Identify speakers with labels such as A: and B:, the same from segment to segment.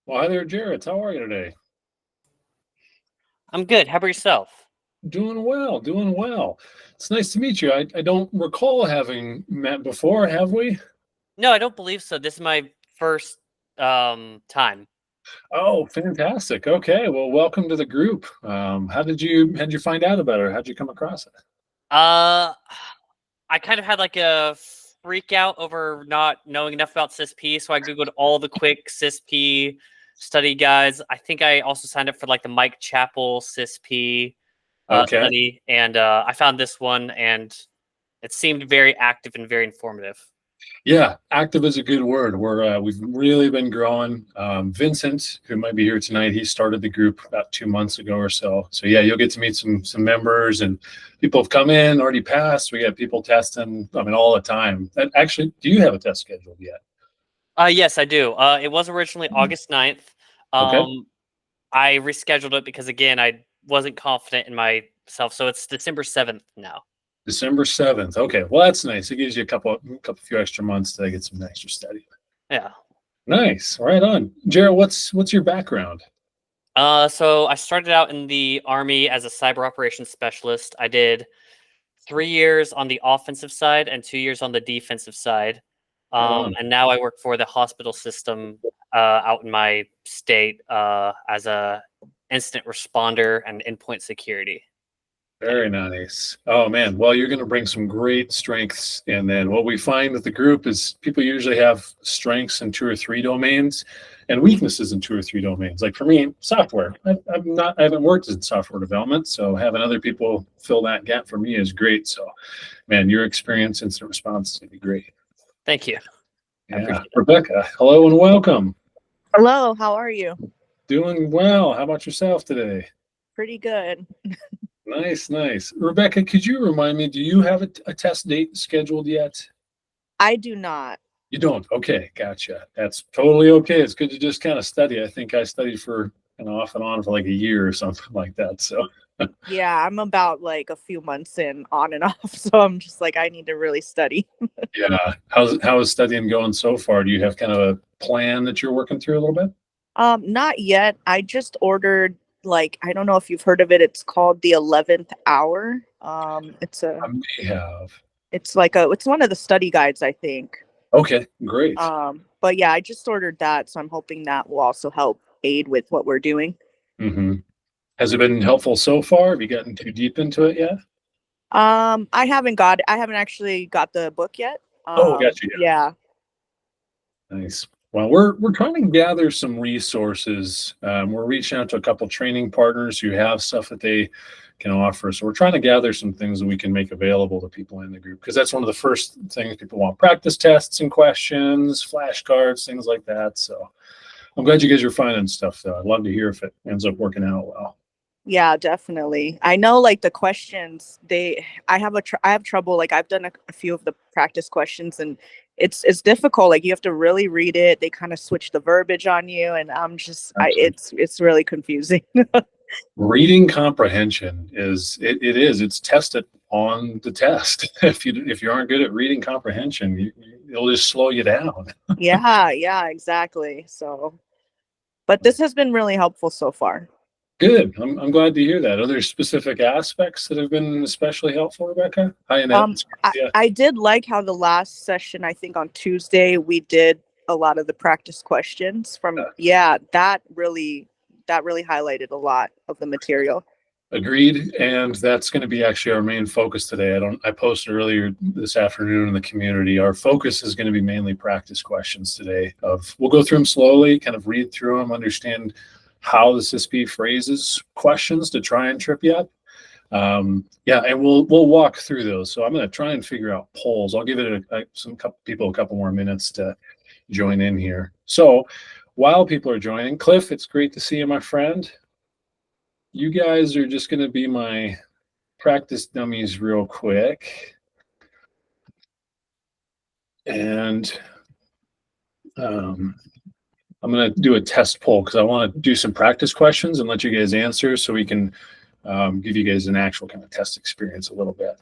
A: Well, hi there, Jarrett. How are you today?
B: I'm good. How about yourself?
A: Doing well, doing well. It's nice to meet you. I don't recall having met before, have we?
B: No, I don't believe so. This is my first time.
A: Oh, fantastic. Okay, well, welcome to the group. How did you find out about it? How'd you come across it?
B: Uh I kind of had like a freak out over not knowing enough about CISSP, so I googled all the quick CISSP study guides. I think I also signed up for like the Mike Chappell CISSP
A: Okay.
B: study, and I found this one, and it seemed very active and very informative.
A: Yeah, active is a good word. We've really been growing. Vincent, who might be here tonight, he started the group about 2 months ago or so. So yeah, you'll get to meet some members and people have come in already passed. We got people testing. I mean, all the time. And actually, do you have a test scheduled yet?
B: Yes, I do. It was originally August 9th.
A: Okay,
B: Um, I rescheduled it because again, I wasn't confident in myself, so it's December 7th now.
A: December 7th. Okay, well that's nice. It gives you a few extra months to get some extra study.
B: Yeah.
A: Nice, right on. Jared, what's your background?
B: So I started out in the army as a cyber operations specialist. I did 3 years on the offensive side and 2 years on the defensive side.
A: Right on.
B: And now I work for the hospital system out in my state as a incident responder and endpoint security.
A: Very nice. Oh man. Well, you're going to bring some great strengths. And then what we find with the group is people usually have strengths in two or three domains and weaknesses in two or three domains. Like for me, software. I haven't worked in software development. So having other people fill that gap for me is great. So man, your experience in incident response is going to be great.
B: Thank you. I
A: Yeah.
B: appreciate it.
A: Rebecca, hello and welcome.
C: Hello, how are you?
A: Doing well. How about yourself today?
C: Pretty good.
A: Nice, nice. Rebecca, could you remind me, do you have a test date scheduled yet?
C: I do not.
A: You don't? Okay, gotcha. That's totally okay. It's good to just kind of study. I think I studied for kind of off and on for like a year or something like that. So,
C: Yeah, I'm about like a few months in on and off, so I'm just like I need to really study.
A: yeah. How is studying going so far? Do you have kind of a plan that you're working through a little bit?
C: Not yet. I just ordered like I don't know if you've heard of it. It's called the 11th hour.
A: I may have.
C: It's one of the study guides, I think.
A: Okay, great.
C: But yeah, I just ordered that, so I'm hoping that will also help aid with what we're doing.
A: Hmm. Has it been helpful so far? Have you gotten too deep into it yet?
C: I haven't actually got the book yet.
A: Oh, gotcha.
C: Yeah.
A: Nice. Well, we're trying to gather some resources. We're reaching out to a couple training partners who have stuff that they can offer. So we're trying to gather some things that we can make available to people in the group because that's one of the first things people want: practice tests and questions, flashcards, things like that. So I'm glad you guys are finding stuff. Though I'd love to hear if it ends up working out well.
C: Yeah, definitely. I know like the questions I have trouble like I've done a few of the practice questions and it's difficult like you have to really read it. They kind of switch the verbiage on you and I'm just I
A: Absolutely.
C: it's really confusing.
A: Reading comprehension it's tested on the test. If you aren't good at reading comprehension, it'll just slow you down.
C: Yeah, yeah, exactly. So, but this has been really helpful so far.
A: Good. I'm glad to hear that. Are there specific aspects that have been especially helpful, Rebecca? Hi, Annette.
C: Um
A: It's good to
C: I,
A: see you.
C: I did like how the last session, I think on Tuesday, we did a lot of the practice questions from yeah, that really highlighted a lot of the material.
A: Agreed. And that's going to be actually our main focus today. I posted earlier this afternoon in the community. Our focus is going to be mainly practice questions today. We'll go through them slowly, kind of read through them, understand how the CISP phrases questions to try and trip you up. Yeah, and we'll walk through those. So I'm going to try and figure out polls. I'll give it some couple people a couple more minutes to join in here. So while people are joining, Cliff, it's great to see you, my friend. You guys are just going to be my practice dummies real quick. And um, I'm going to do a test poll because I want to do some practice questions and let you guys answer so we can give you guys an actual kind of test experience a little bit.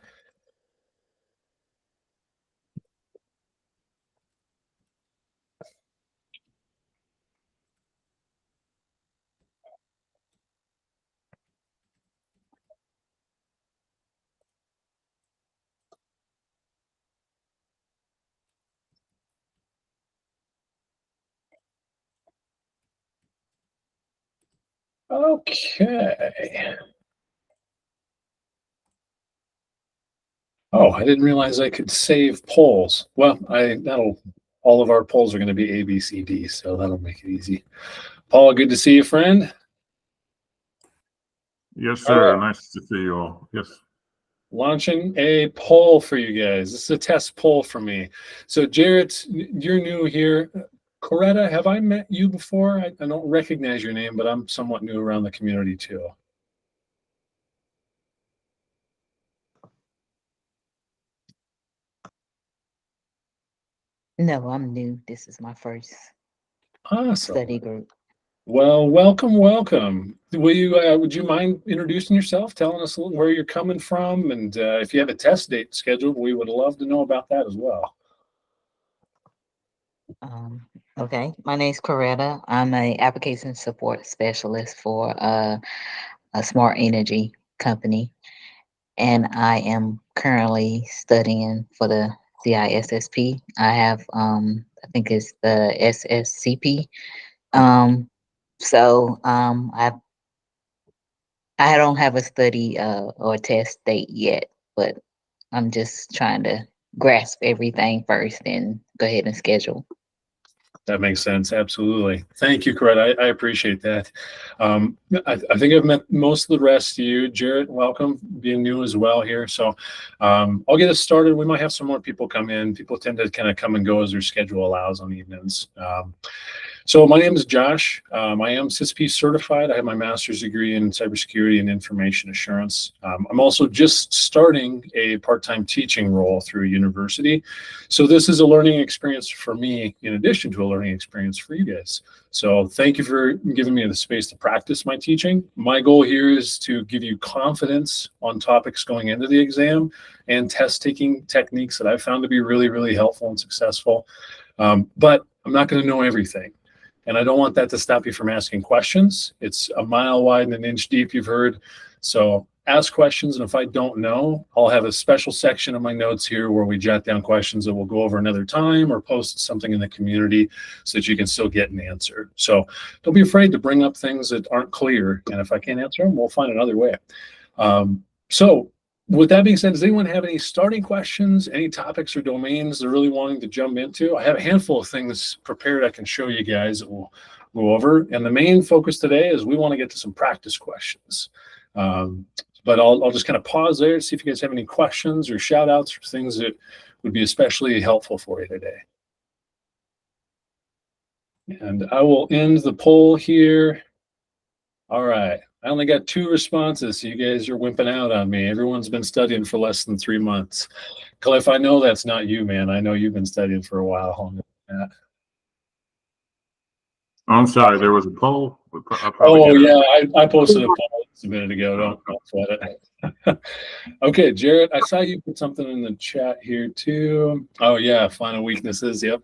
A: Okay. Oh, I didn't realize I could save polls. Well, all of our polls are going to be A, B, C, D, so that'll make it easy. Paul, good to see you, friend.
D: Yes,
A: All
D: sir.
A: right.
D: Nice to see you all. Yes.
A: Launching a poll for you guys. This is a test poll for me. So, Jarrett, you're new here. Coretta, have I met you before? I don't recognize your name, but I'm somewhat new around the community too.
E: No, I'm new. This is my first
A: Awesome.
E: study group.
A: Well, welcome, welcome. Would you mind introducing yourself, telling us a little where you're coming from, and if you have a test date scheduled, we would love to know about that as well.
E: Okay, my name's Coretta. I'm a application support specialist for a smart energy company, and I am currently studying for the CISSP. I have, I think it's the SSCP. I don't have a study or test date yet, but I'm just trying to grasp everything first and go ahead and schedule.
A: That makes sense. Absolutely. Thank you, Coretta. I appreciate that. I think I've met most of the rest of you. Jarrett, welcome, being new as well here. So I'll get us started. We might have some more people come in. People tend to kind of come and go as their schedule allows on evenings. So my name is Josh. I am CISSP certified. I have my master's degree in cybersecurity and information assurance. I'm also just starting a part-time teaching role through a university. So this is a learning experience for me in addition to a learning experience for you guys. So thank you for giving me the space to practice my teaching. My goal here is to give you confidence on topics going into the exam and test taking techniques that I've found to be really, really helpful and successful. But I'm not going to know everything. And I don't want that to stop you from asking questions. It's a mile wide and an inch deep, you've heard. So ask questions, and if I don't know, I'll have a special section of my notes here where we jot down questions that we'll go over another time or post something in the community so that you can still get an answer. So don't be afraid to bring up things that aren't clear. And if I can't answer them, we'll find another way. So with that being said, does anyone have any starting questions, any topics or domains they're really wanting to jump into? I have a handful of things prepared I can show you guys that we'll go over. And the main focus today is we want to get to some practice questions. But I'll just kind of pause there to see if you guys have any questions or shout outs or things that would be especially helpful for you today. And I will end the poll here. All right. I only got 2 responses, so you guys are wimping out on me. Everyone's been studying for less than 3 months. Cliff, I know that's not you, man. I know you've been studying for a while.
D: I'm sorry, there was a poll.
A: Oh, yeah, I posted a poll a minute ago. Don't sweat it. Okay, Jarrett, I saw you put something in the chat here too. Oh, yeah, final weaknesses. Yep.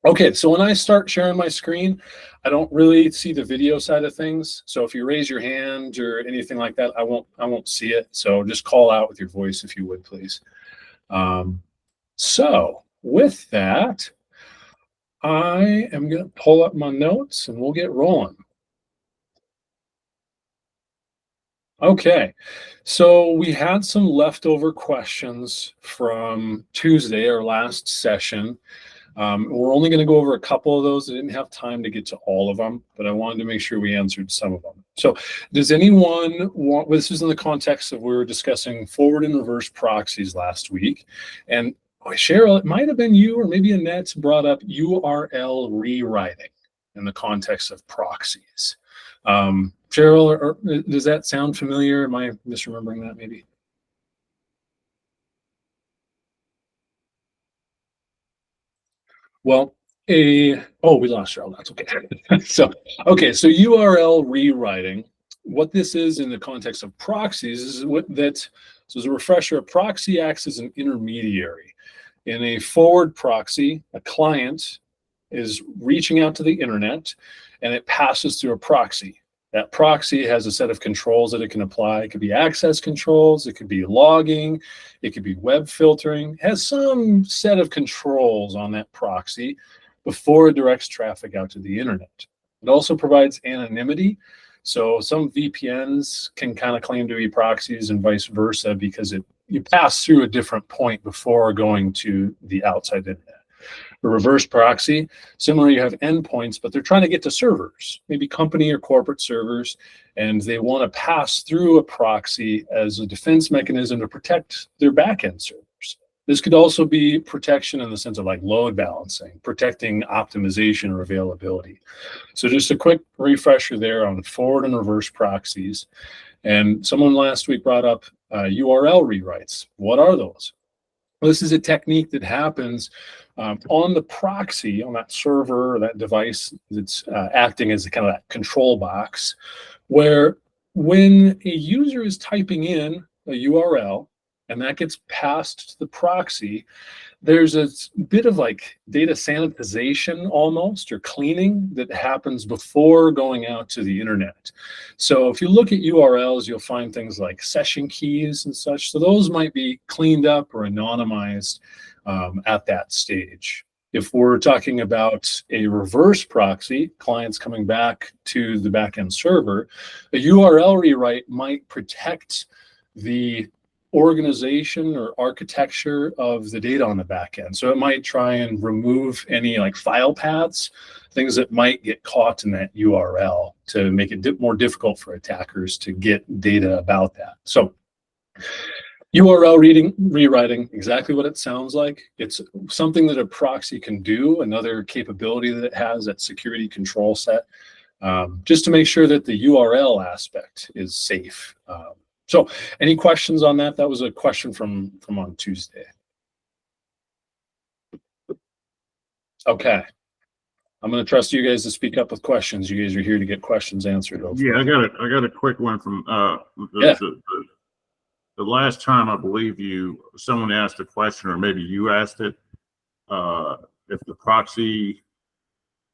A: Okay, so when I start sharing my screen, I don't really see the video side of things. So if you raise your hand or anything like that, I won't see it. So just call out with your voice if you would, please. So with that, I am going to pull up my notes and we'll get rolling. Okay, so we had some leftover questions from Tuesday, our last session. We're only going to go over a couple of those. I didn't have time to get to all of them, but I wanted to make sure we answered some of them. So does anyone want, well, this is in the context of we were discussing forward and reverse proxies last week. And Cheryl, it might have been you or maybe Annette brought up URL rewriting in the context of proxies. Cheryl, does that sound familiar? Am I misremembering that maybe? Well, we lost Cheryl. That's okay. So URL rewriting. What this is in the context of proxies is so as a refresher, a proxy acts as an intermediary. In a forward proxy, a client is reaching out to the internet and it passes through a proxy. That proxy has a set of controls that it can apply. It could be access controls, it could be logging, it could be web filtering. It has some set of controls on that proxy before it directs traffic out to the internet. It also provides anonymity So some VPNs can kind of claim to be proxies and vice versa because you pass through a different point before going to the outside internet. A reverse proxy, similar, you have endpoints, but they're trying to get to servers, maybe company or corporate servers, and they want to pass through a proxy as a defense mechanism to protect their backend servers. This could also be protection in the sense of like load balancing, protecting optimization or availability. So just a quick refresher there on forward and reverse proxies. And someone last week brought up URL rewrites. What are those? Well, this is a technique that happens on the proxy, on that server or that device that's acting as a kind of that control box, where when a user is typing in a URL and that gets passed to the proxy, there's a bit of like data sanitization almost, or cleaning, that happens before going out to the internet. So if you look at URLs, you'll find things like session keys and such. So those might be cleaned up or anonymized at that stage. If we're talking about a reverse proxy, clients coming back to the backend server, a URL rewrite might protect the organization or architecture of the data on the back end. So it might try and remove any like file paths, things that might get caught in that URL to make it more difficult for attackers to get data about that. So URL rewriting, exactly what it sounds like. It's something that a proxy can do, another capability that it has, that security control set, just to make sure that the URL aspect is safe. So any questions on that? That was a question from on Tuesday. Okay. I'm going to trust you guys to speak up with questions. You guys are here to get questions answered. Hopefully.
D: Yeah, I got a quick one from the last time I believe someone asked a question, or maybe you asked it, if the proxy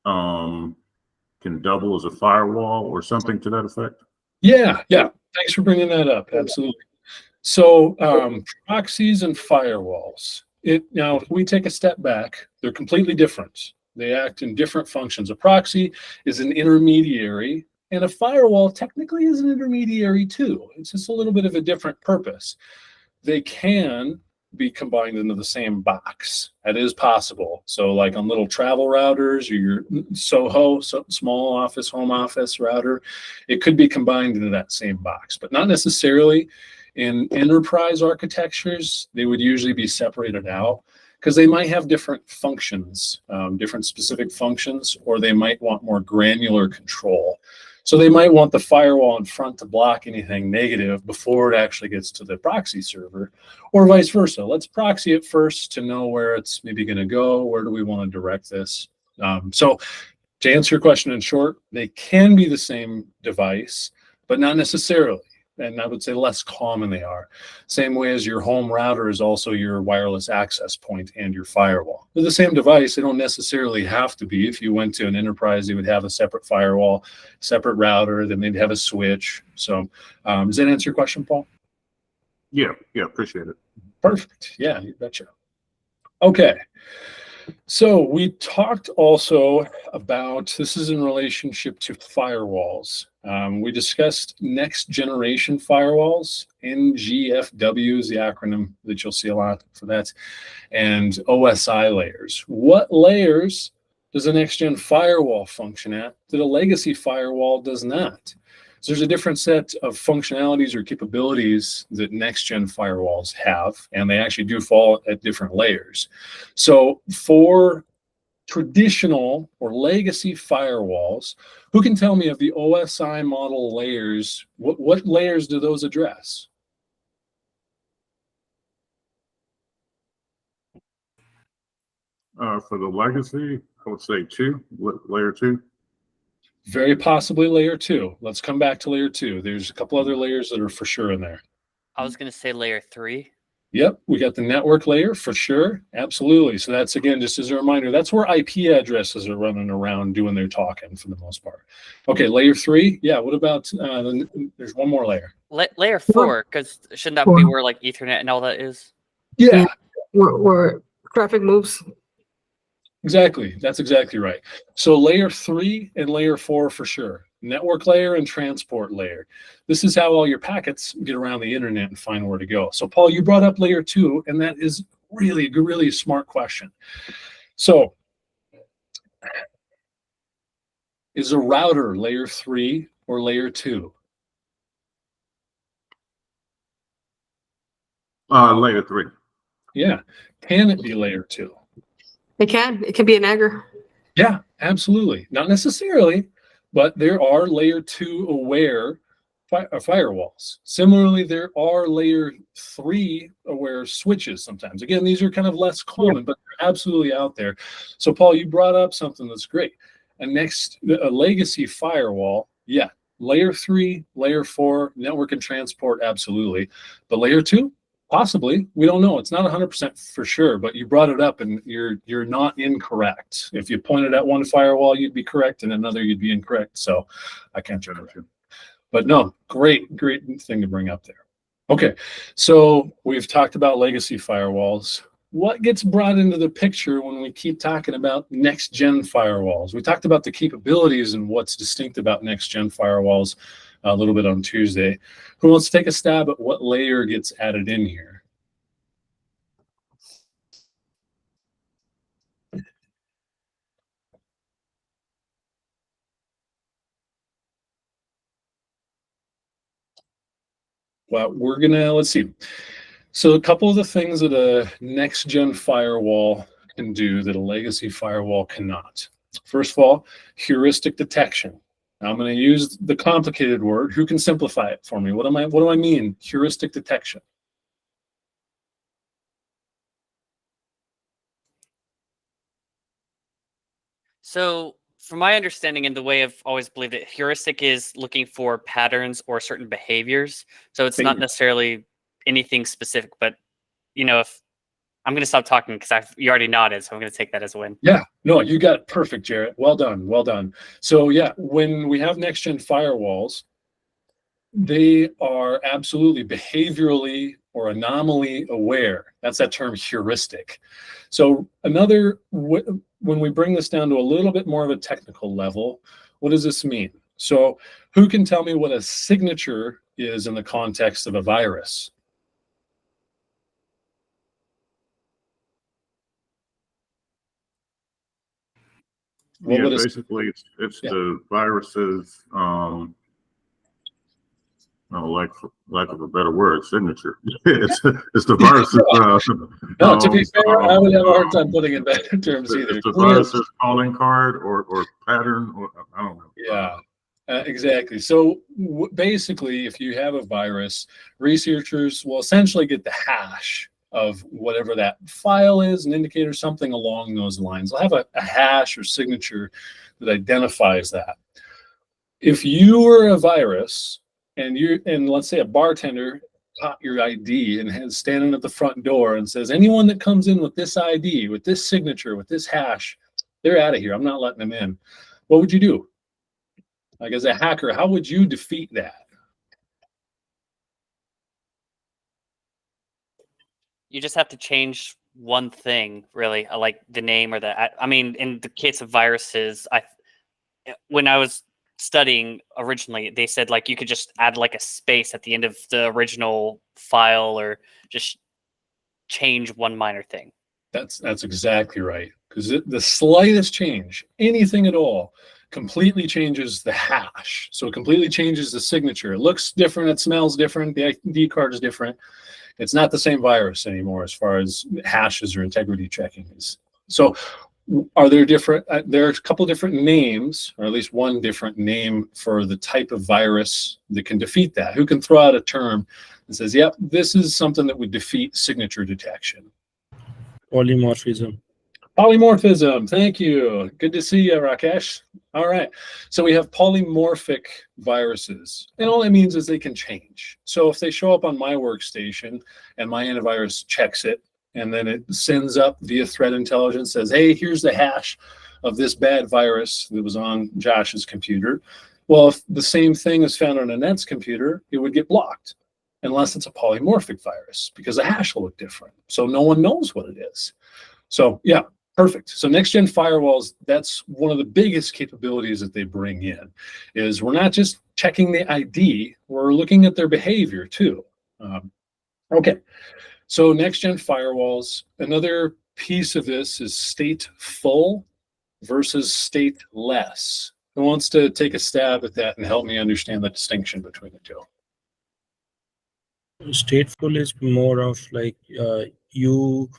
D: can double as a firewall or something to that effect.
A: Yeah. Thanks for bringing that up. Absolutely. So proxies and firewalls. Now, if we take a step back, they're completely different. They act in different functions. A proxy is an intermediary, and a firewall technically is an intermediary too. It's just a little bit of a different purpose. They can be combined into the same box. That is possible. So like on little travel routers or your SOHO, small office, home office router, it could be combined into that same box, but not necessarily. In enterprise architectures, they would usually be separated out because they might have different functions, different specific functions, or they might want more granular control. So they might want the firewall in front to block anything negative before it actually gets to the proxy server, or vice versa. Let's proxy it first to know where it's maybe going to go. Where do we want to direct this? So to answer your question in short, they can be the same device, but not necessarily. And I would say less common they are. Same way as your home router is also your wireless access point and your firewall. They're the same device. They don't necessarily have to be. If you went to an enterprise, they would have a separate firewall, separate router, then they'd have a switch. So does that answer your question, Paul?
D: Yeah, appreciate it.
A: Perfect. Yeah, you betcha. Okay. So we talked also about, this is in relationship to firewalls. We discussed next generation firewalls. NGFW is the acronym that you'll see a lot for that, and OSI layers. What layers does a next gen firewall function at that a legacy firewall does not? So there's a different set of functionalities or capabilities that next gen firewalls have, and they actually do fall at different layers. So for traditional or legacy firewalls, who can tell me of the OSI model layers, what layers do those address?
D: For the legacy, I would say layer 2.
A: Very possibly layer 2. Let's come back to layer 2. There's a couple other layers that are for sure in there.
B: I was going to say layer 3.
A: Yep, we got the network layer for sure. Absolutely. So that's, again, just as a reminder, that's where IP addresses are running around doing their talking for the most part. Okay, layer 3. Yeah, what about, there's one more layer.
B: Layer 4, because shouldn't that be where like Ethernet and all that is?
A: Yeah.
F: Where traffic moves.
A: Exactly. That's exactly right. So layer 3 and layer 4 for sure. network layer and transport layer. This is how all your packets get around the internet and find where to go. So Paul, you brought up layer 2, and that is really, really a smart question. So is a router layer 3 or layer 2?
D: Layer 3.
A: Yeah. Can it be layer 2?
F: It can be an agger.
A: Yeah, absolutely. Not necessarily, but there are layer 2 aware firewalls. Similarly, there are layer 3 aware switches sometimes. Again, these are kind of less common, but they're absolutely out there. So Paul, you brought up something that's great. A legacy firewall, yeah, layer 3, layer 4, network and transport, absolutely. But layer 2, possibly. We don't know. It's not 100% for sure, but you brought it up, and you're not incorrect. If you pointed at one firewall, you'd be correct, and another you'd be incorrect. So I can't judge you. But no, great thing to bring up there. Okay, so we've talked about legacy firewalls. What gets brought into the picture when we keep talking about next-gen firewalls? We talked about the capabilities and what's distinct about next-gen firewalls a little bit on Tuesday. Who wants to take a stab at what layer gets added in here? Well, let's see. So a couple of the things that a next-gen firewall can do that a legacy firewall cannot. First of all, heuristic detection. Now I'm going to use the complicated word. Who can simplify it for me? What do I mean? Heuristic detection.
B: So, from my understanding and the way I've always believed it, heuristic is looking for patterns or certain behaviors. So it's not necessarily anything specific, but if I'm going to stop talking because you already nodded, so I'm going to take that as a win.
A: Yeah, no, you got it perfect, Jarrett. Well done, well done. So yeah, when we have next-gen firewalls, they are absolutely behaviorally or anomaly aware. That's that term heuristic. So when we bring this down to a little bit more of a technical level, what does this mean? So who can tell me what a signature is in the context of a virus?
D: Basically, it's the viruses, lack of a better word, signature. it's the viruses.
A: No, to be fair, I would have a hard time putting it in better terms either.
D: It's the viruses calling card or pattern, or I don't know.
A: Yeah. Exactly. So basically, if you have a virus, researchers will essentially get the hash of whatever that file is, an indicator, something along those lines. They'll have a hash or signature that identifies that. If you were a virus and let's say a bartender caught your ID and is standing at the front door and says, anyone that comes in with this ID, with this signature, with this hash, they're out of here. I'm not letting them in. What would you do? Like as a hacker, how would you defeat that?
B: You just have to change one thing, really, like the name or I mean, in the case of viruses, when I was studying originally, they said like you could just add like a space at the end of the original file or just change one minor thing.
A: That's exactly right. Because the slightest change, anything at all, completely changes the hash. So it completely changes the signature. It looks different. It smells different. The ID card is different. It's not the same virus anymore as far as hashes or integrity checking is. So are there different, there are a couple different names, or at least one different name for the type of virus that can defeat that? Who can throw out a term and says, yep, this is something that would defeat signature detection?
G: Polymorphism.
A: Polymorphism. Thank you. Good to see you, Rakesh. All right. So we have polymorphic viruses. And all that means is they can change. So if they show up on my workstation and my antivirus checks it, and then it sends up via threat intelligence, says, hey, here's the hash of this bad virus that was on Josh's computer. Well, if the same thing is found on Annette's computer, it would get blocked unless it's a polymorphic virus because the hash will look different. So no one knows what it is. So yeah, Perfect. So next gen firewalls, that's one of the biggest capabilities that they bring in, is we're not just checking the ID, we're looking at their behavior too. Okay. So next gen firewalls, another piece of this is stateful versus stateless. Who wants to take a stab at that and help me understand the distinction between the two?
G: Stateful is more of like you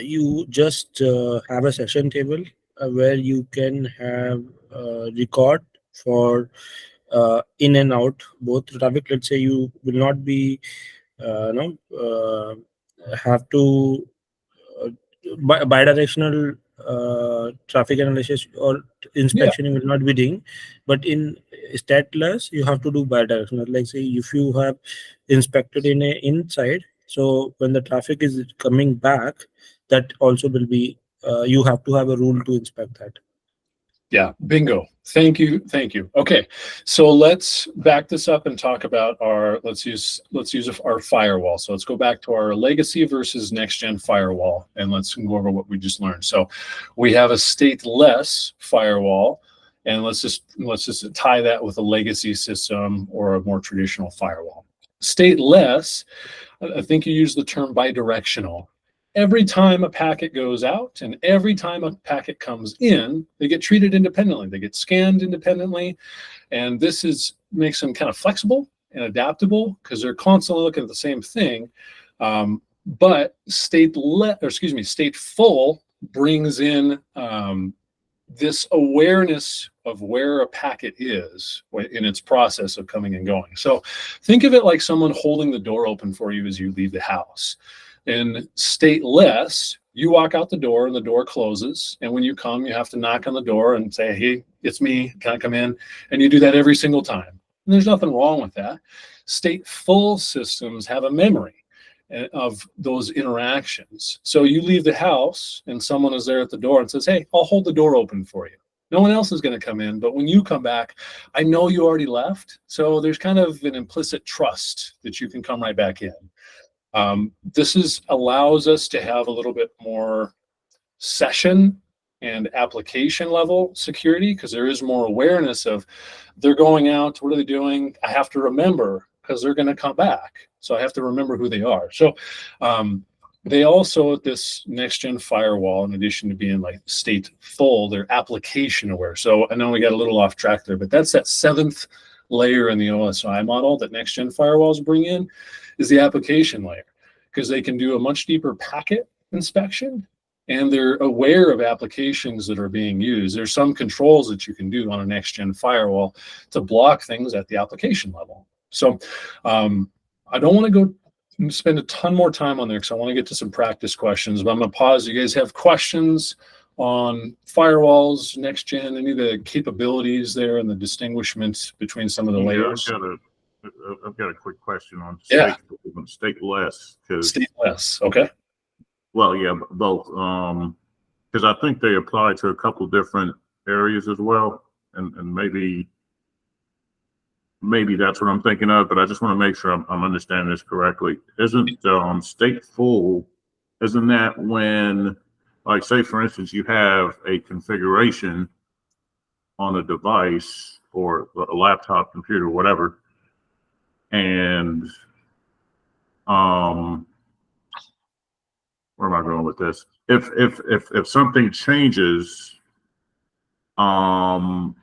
G: you just have a session table where you can have record for in and out both traffic. Let's say you will not be no have to uh, bidirectional traffic analysis or inspection you will not be doing, but in stateless you have to do bidirectional. Like say if you have inspected in a inside, so when the traffic is coming back, that also will be you have to have a rule to inspect that.
A: Yeah, bingo. Thank you. Thank you. Okay. So let's back this up and talk about our, let's use our firewall. So let's go back to our legacy versus next gen firewall, and let's go over what we just learned. So we have a stateless firewall, and let's just tie that with a legacy system or a more traditional firewall. Stateless, I think you use the term bidirectional. Every time a packet goes out and every time a packet comes in, they get treated independently. They get scanned independently. And this makes them kind of flexible and adaptable because they're constantly looking at the same thing. But stateful brings in this awareness of where a packet is in its process of coming and going. So think of it like someone holding the door open for you as you leave the house. In stateless, you walk out the door and the door closes. And when you come, you have to knock on the door and say, hey, it's me, can I come in? And you do that every single time. And there's nothing wrong with that. Stateful systems have a memory of those interactions. So you leave the house and someone is there at the door and says, hey, I'll hold the door open for you. No one else is going to come in, but when you come back, I know you already left. So there's kind of an implicit trust that you can come right back in. This allows us to have a little bit more session and application level security because there is more awareness of they're going out, what are they doing? I have to remember because they're going to come back. So I have to remember who they are. So they also, this next gen firewall, in addition to being like stateful, they're application aware. So I know we got a little off track there, but that's that 7th layer in the OSI model that next gen firewalls bring in, is the application layer, because they can do a much deeper packet inspection and they're aware of applications that are being used. There's some controls that you can do on a next gen firewall to block things at the application level. So I don't want to go spend a ton more time on there because I want to get to some practice questions, but I'm going to pause. You guys have questions on firewalls, next gen, any of the capabilities there and the distinguishments between some of the layers?
D: I've got a quick question on stateless.
A: Stateless, okay.
D: Well, yeah, both. Because I think they apply to a couple different areas as well, and maybe that's what I'm thinking of. But I just want to make sure I'm understanding this correctly. Isn't stateful? Isn't that when, like, say for instance, you have a configuration on a device or a laptop, computer, whatever, and where am I going with this? If something changes in a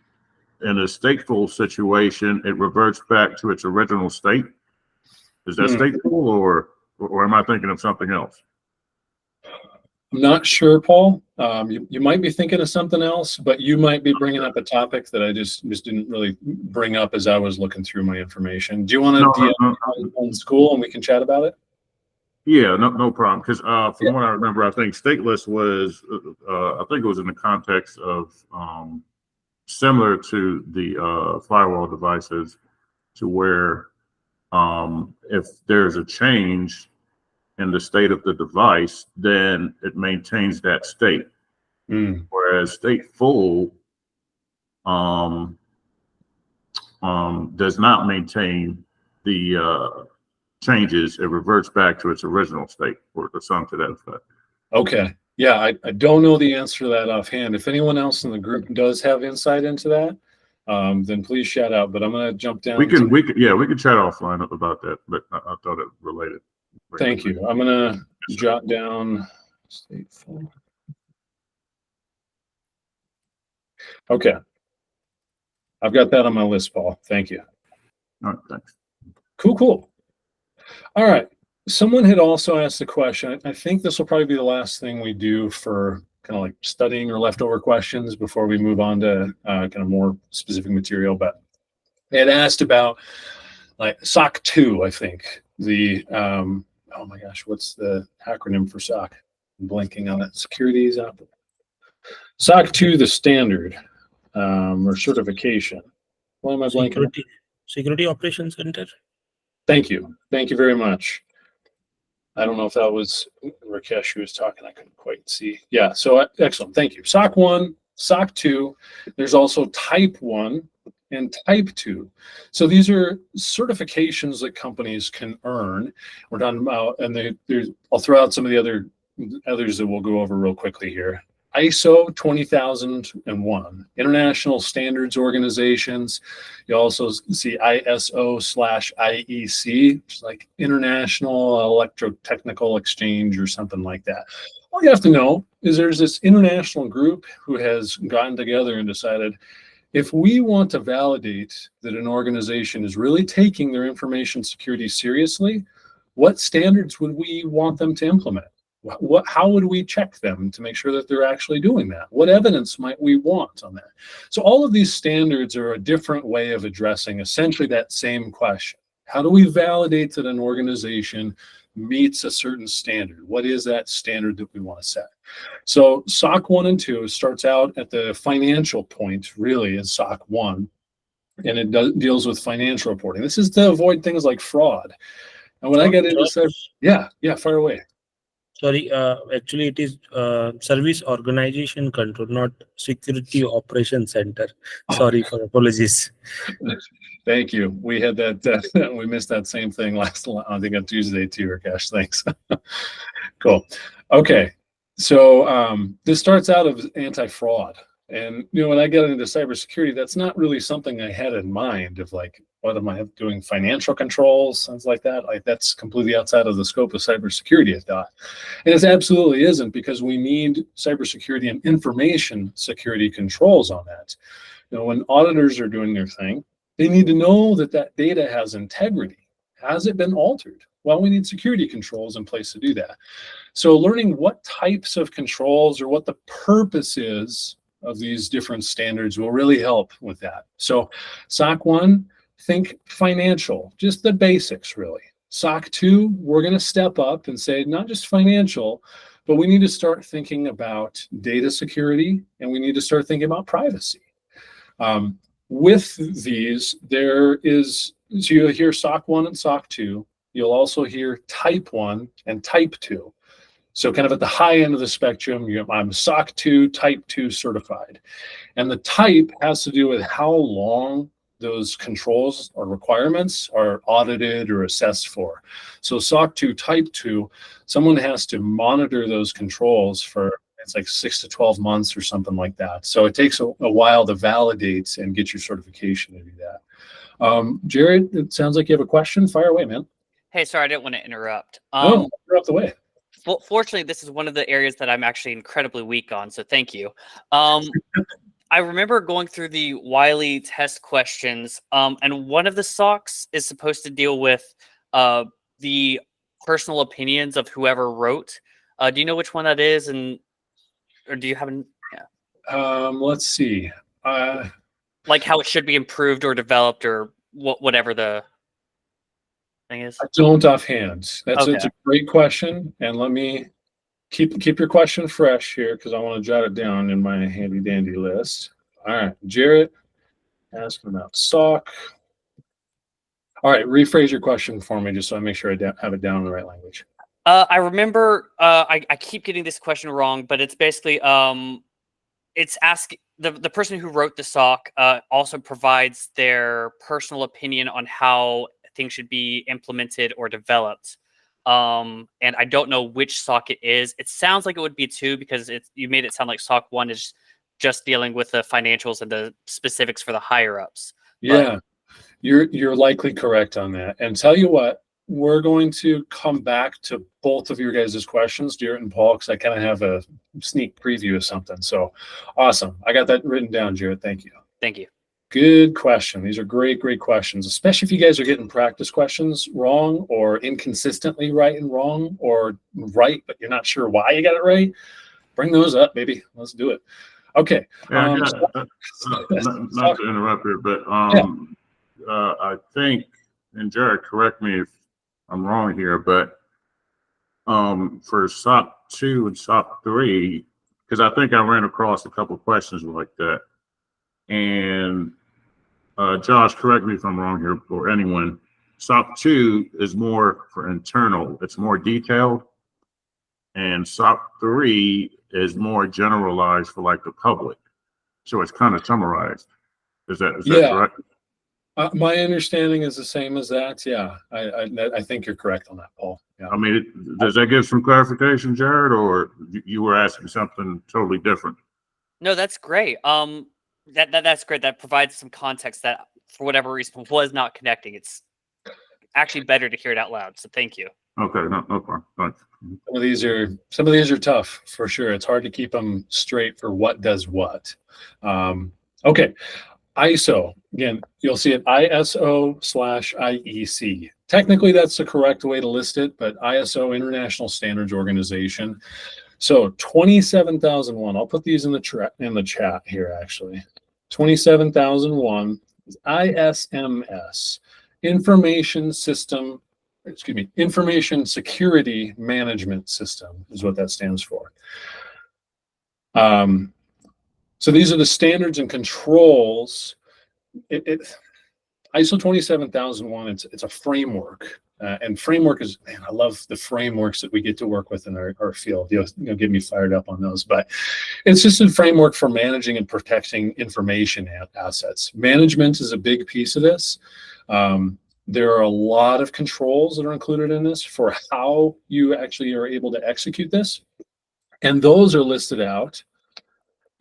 D: stateful situation, it reverts back to its original state. Is that stateful, or am I thinking of something else?
A: I'm not sure, Paul. You might be thinking of something else, but you might be bringing up a topic that I just didn't really bring up as I was looking through my information. Do you want to DM on school and we can chat about it?
D: Yeah, no problem. Because from what I remember, I think stateless was, I think it was in the context of similar to the firewall devices, to where if there's a change in the state of the device, then it maintains that state. Whereas stateful does not maintain the changes. It reverts back to its original state, or something to that effect.
A: Okay. Yeah, I don't know the answer to that offhand. If anyone else in the group does have insight into that, then please shout out. But I'm going to jump down.
D: We can chat offline about that, but I thought it related.
A: Thank you. I'm going to jot down stateful. Okay. I've got that on my list, Paul. Thank you.
D: All right, thanks.
A: Cool. All right. Someone had also asked a question. I think this will probably be the last thing we do for kind of like studying or leftover questions before we move on to kind of more specific material. But they had asked about like SOC 2, I think. The, oh my gosh, what's the acronym for SOC? I'm blanking on it. Securities. SOC 2, the standard or certification. Why am I blanking?
G: Security Operations Center.
A: Thank you. Thank you very much. I don't know if that was Rakesh who was talking. I couldn't quite see. Yeah, so excellent. Thank you. SOC 1, SOC 2. There's also Type 1 and Type 2. So these are certifications that companies can earn. We're talking about, and I'll throw out some of the others that we'll go over real quickly here. ISO 20001, International Standards Organizations. You also see ISO/IEC, which is like International Electrotechnical Exchange or something like that. All you have to know is there's this international group who has gotten together and decided, if we want to validate that an organization is really taking their information security seriously, what standards would we want them to implement? How would we check them to make sure that they're actually doing that? What evidence might we want on that? So all of these standards are a different way of addressing essentially that same question. How do we validate that an organization meets a certain standard? What is that standard that we want to set? So SOC 1 and 2 starts out at the financial point, really, in SOC 1, and it deals with financial reporting. This is to avoid things like fraud. And when I get into yeah, fire away.
G: Sorry, actually it is Service Organization Control, not Security Operations Center. Sorry for apologies.
A: Thank you. We had that, we missed that same thing I think on Tuesday too, Rakesh. Thanks. Cool. Okay. So this starts out as anti-fraud. And, when I get into cybersecurity, that's not really something I had in mind of like, what am I doing? Financial controls, things like that. Like that's completely outside of the scope of cybersecurity, I thought. And it absolutely isn't, because we need cybersecurity and information security controls on that. When auditors are doing their thing, they need to know that that data has integrity. Has it been altered? Well, we need security controls in place to do that. So learning what types of controls or what the purpose is of these different standards will really help with that. So SOC 1, think financial, just the basics really. SOC 2, we're going to step up and say not just financial, but we need to start thinking about data security, and we need to start thinking about privacy. With these, so you'll hear SOC 1 and SOC 2. You'll also hear Type 1 and Type 2. So kind of at the high end of the spectrum, I'm SOC 2, Type 2 certified. And the type has to do with how long those controls or requirements are audited or assessed for. So SOC 2, Type 2, someone has to monitor those controls for, it's like 6 to 12 months or something like that. So it takes a while to validate and get your certification to do that. Jared, it sounds like you have a question. Fire away, man.
B: Hey, sorry, I didn't want to interrupt.
A: No, interrupt the way.
B: Fortunately, this is one of the areas that I'm actually incredibly weak on, so thank you. I remember going through the Wiley test questions, and one of the SOCs is supposed to deal with the personal opinions of whoever wrote. Do you know which one that is, or do you have an? Yeah.
A: Let's see.
B: Like how it should be improved or developed, or whatever the thing is.
A: I don't offhand. That's
B: Okay.
A: It's a great question, and let me keep your question fresh here because I want to jot it down in my handy dandy list. All right, Jarrett asking about SOC. All right, rephrase your question for me just so I make sure I have it down in the right language.
B: I remember I keep getting this question wrong, but it's basically it's asking the person who wrote the SOC also provides their personal opinion on how things should be implemented or developed. And I don't know which SOC it is. It sounds like it would be 2 because you made it sound like SOC 1 is just dealing with the financials and the specifics for the higher ups.
A: Yeah, you're likely correct on that. And tell you what, we're going to come back to both of your guys' questions, Jarrett and Paul, because I kind of have a sneak preview of something. So awesome. I got that written down, Jarrett. Thank you.
B: Thank you.
A: Good question. These are great questions, especially if you guys are getting practice questions wrong or inconsistently right and wrong, or right, but you're not sure why you got it right. Bring those up, baby. Let's do it. Okay.
D: Yeah, not to interrupt here, but I think, and Jared, correct me if I'm wrong here, but for SOC 2 and SOC 3, because I think I ran across a couple of questions like that, and Josh, correct me if I'm wrong here, or anyone. SOC 2 is more for internal; it's more detailed, and SOC 3 is more generalized for like the public. So it's kind of summarized. Is that correct?
A: My understanding is the same as that. Yeah, I think you're correct on that, Paul. Yeah.
D: I mean, does that give some clarification, Jared, or you were asking something totally different?
B: No, that's great. That's great. That provides some context that, for whatever reason, was not connecting. It's actually better to hear it out loud. So thank you.
D: Okay, no problem. Thanks.
A: Some of these are tough for sure. It's hard to keep them straight for what does what. Okay, ISO, again, you'll see it ISO/IEC. Technically, that's the correct way to list it, but ISO, International Standards Organization. So 27001. I'll put these in the chat here. Actually, 27001 is ISMS, Information Security Management System is what that stands for. So these are the standards and controls. ISO 27001, it's a framework. And framework is, man, I love the frameworks that we get to work with in our field. You'll get me fired up on those. But it's just a framework for managing and protecting information assets. Management is a big piece of this. There are a lot of controls that are included in this for how you actually are able to execute this. And those are listed out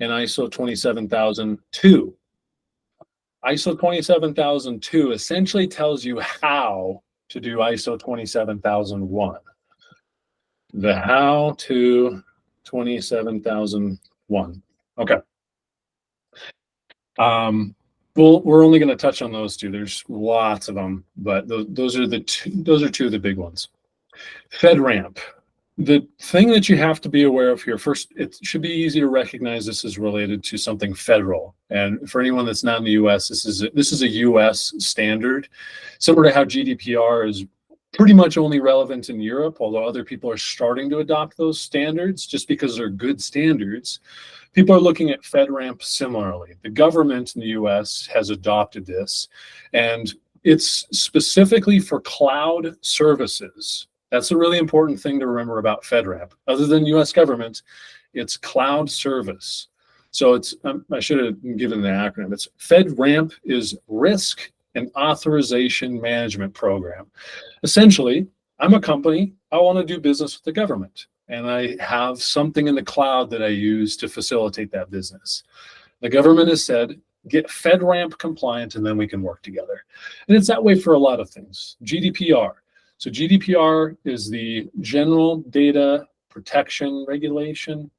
A: in ISO 27002. ISO 27002 essentially tells you how to do ISO 27001. The how to 27001. Okay. Well, we're only going to touch on those two. There's lots of them, but those are two of the big ones. FedRAMP. The thing that you have to be aware of here, first, it should be easy to recognize this is related to something federal. And for anyone that's not in the U.S., this is a U.S. standard, similar to how GDPR is pretty much only relevant in Europe, although other people are starting to adopt those standards just because they're good standards. People are looking at FedRAMP similarly. The government in the U.S. has adopted this, and it's specifically for cloud services. That's a really important thing to remember about FedRAMP. Other than U.S. government, it's cloud service. So it's, I should have given the acronym. It's FedRAMP is Risk and Authorization Management Program. Essentially, I'm a company, I want to do business with the government, and I have something in the cloud that I use to facilitate that business. The government has said, get FedRAMP compliant, and then we can work together. And it's that way for a lot of things. GDPR. So GDPR is the General Data Protection Regulation.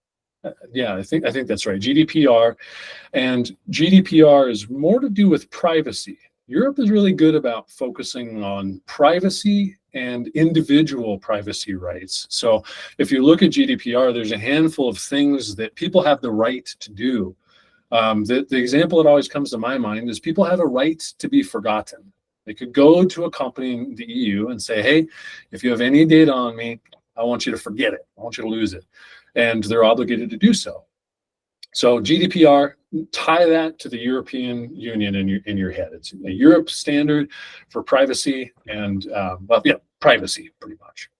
A: Yeah, I think that's right. GDPR, and GDPR is more to do with privacy. Europe is really good about focusing on privacy and individual privacy rights. So if you look at GDPR, there's a handful of things that people have the right to do. The example that always comes to my mind is people have a right to be forgotten. They could go to a company in the EU and say, hey, if you have any data on me, I want you to forget it. I want you to lose it. And they're obligated to do so. So GDPR, tie that to the European Union in your head. It's a Europe standard for privacy and, privacy pretty much.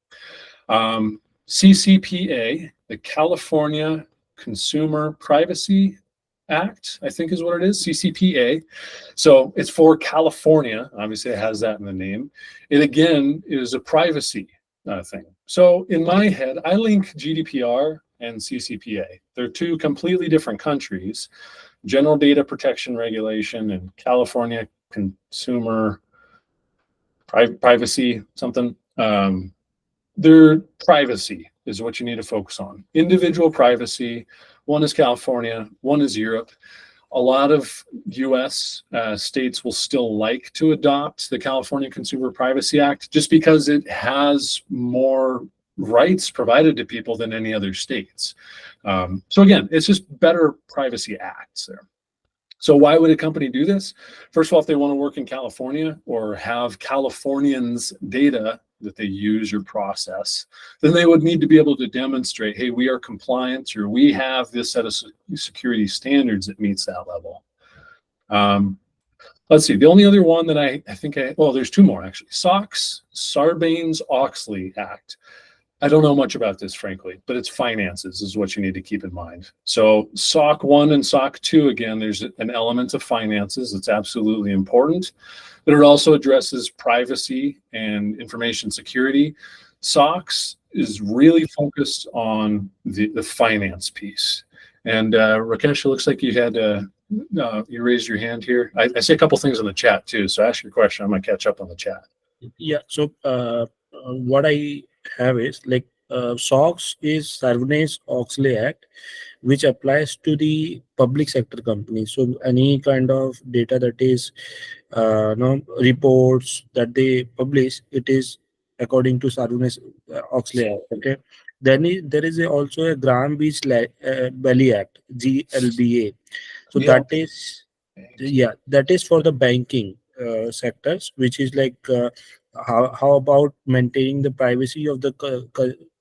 A: CCPA, the California Consumer Privacy Act, I think is what it is, CCPA. So it's for California. Obviously, it has that in the name. It again is a privacy thing. So in my head, I link GDPR and CCPA. They're two completely different countries. General Data Protection Regulation and California Consumer Privacy something. Their privacy is what you need to focus on. Individual privacy. One is California, one is Europe. A lot of US states will still like to adopt the California Consumer Privacy Act just because it has more rights provided to people than any other states. So again, it's just better privacy acts there. So why would a company do this? First of all, if they want to work in California or have Californians' data that they use or process, then they would need to be able to demonstrate, hey, we are compliant, or we have this set of security standards that meets that level. Let's see, the only other one that I think, well, there's two more actually. SOX, Sarbanes-Oxley Act. I don't know much about this, frankly, but it's finances is what you need to keep in mind. So SOC 1 and SOC 2, again, there's an element of finances that's absolutely important, but it also addresses privacy and information security. SOX is really focused on the finance piece. And Rakesh, it looks like you had you raised your hand here. I see a couple things in the chat too, so ask your question. I'm gonna catch up on the chat.
G: Yeah. So what I have is like SOX is Sarbanes-Oxley Act, which applies to the public sector companies. So any kind of data that is reports that they publish, it is according to Sarbanes-Oxley Act. Okay. Then there is also a Graham-Beach-Belly Act, GLBA. So
A: Yeah.
G: that is for the banking sectors, which is like how about maintaining the privacy of the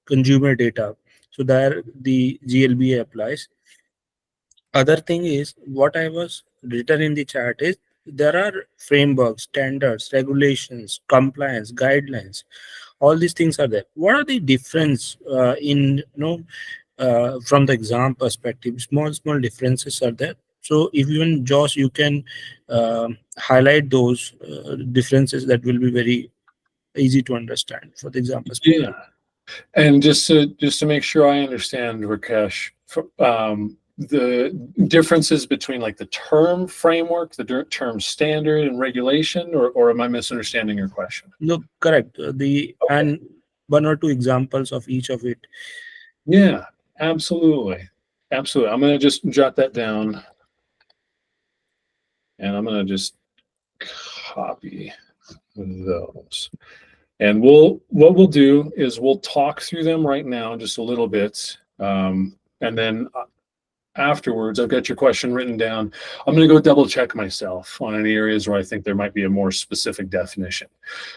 G: consumer data. So there the GLBA applies. Other thing is what I was written in the chat is there are frameworks, standards, regulations, compliance, guidelines. All these things are there. What are the difference in from the exam perspective? Small differences are there. So if even Josh, you can highlight those differences, that will be very easy to understand for the exam perspective.
A: Yeah. And just to make sure I understand, Rakesh, the differences between like the term framework, the term standard and regulation, or am I misunderstanding your question?
G: No, correct. And one or two examples of each of it.
A: Yeah, absolutely. Absolutely. I'm going to just jot that down. And I'm going to just copy those. And what we'll do is we'll talk through them right now just a little bit. And then afterwards, I've got your question written down. I'm going to go double check myself on any areas where I think there might be a more specific definition.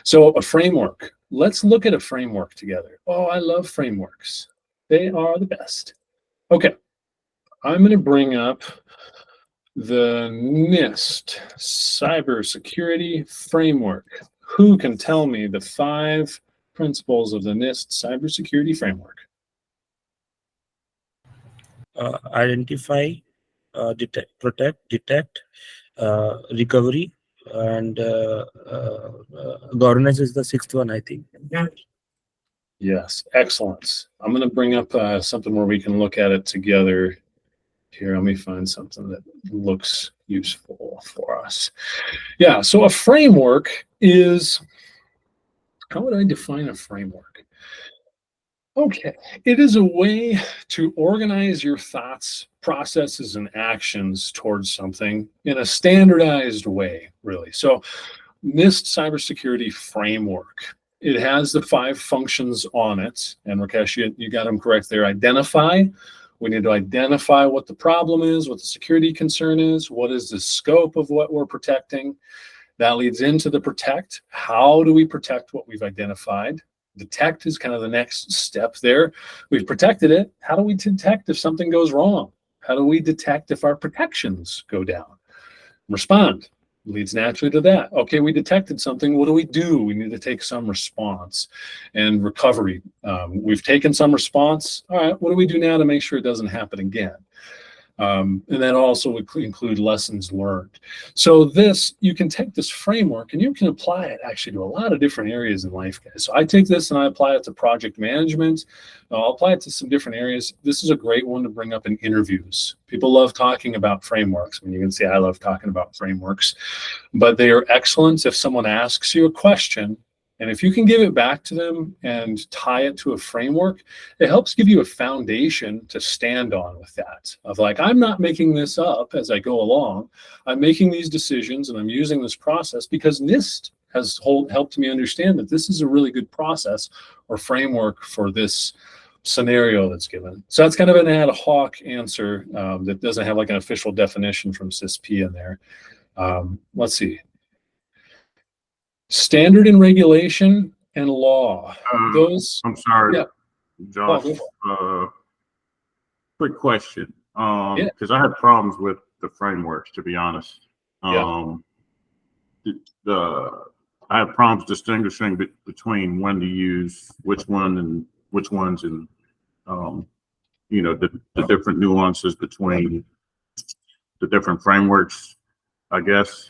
A: So a framework. Let's look at a framework together. Oh, I love frameworks. They are the best. Okay. I'm going to bring up the NIST Cybersecurity Framework. Who can tell me the 5 principles of the NIST Cybersecurity Framework?
G: Identify, protect, detect, recovery, and governance is the 6th one, I think.
A: Yes, excellence. I'm going to bring up something where we can look at it together. Here, let me find something that looks useful for us. Yeah, so a framework is, how would I define a framework? Okay, it is a way to organize your thoughts, processes, and actions towards something in a standardized way, really. So NIST Cybersecurity Framework, it has the 5 functions on it. And Rakesh, you got them correct there. Identify. We need to identify what the problem is, what the security concern is, what is the scope of what we're protecting. That leads into the protect. How do we protect what we've identified? Detect is kind of the next step there. We've protected it. How do we detect if something goes wrong? How do we detect if our protections go down? Respond leads naturally to that. Okay, we detected something. What do? We need to take some response. And recovery. We've taken some response. All right, what do we do now to make sure it doesn't happen again? And that also would include lessons learned. So this, you can take this framework and you can apply it actually to a lot of different areas in life, guys. So I take this and I apply it to project management. I'll apply it to some different areas. This is a great one to bring up in interviews. People love talking about frameworks. I mean, you can see I love talking about frameworks, but they are excellent if someone asks you a question. And if you can give it back to them and tie it to a framework, it helps give you a foundation to stand on with that. Of like, I'm not making this up as I go along. I'm making these decisions and I'm using this process because NIST has helped me understand that this is a really good process or framework for this scenario that's given. So that's kind of an ad hoc answer that doesn't have like an official definition from CISSP in there. Let's see. Standard and regulation and law. Those.
D: I'm sorry,
A: Yeah.
D: Josh. Quick question. Because I had problems with the frameworks, to be honest. I have problems distinguishing between when to use which one and which ones, and the different nuances between the different frameworks, I guess.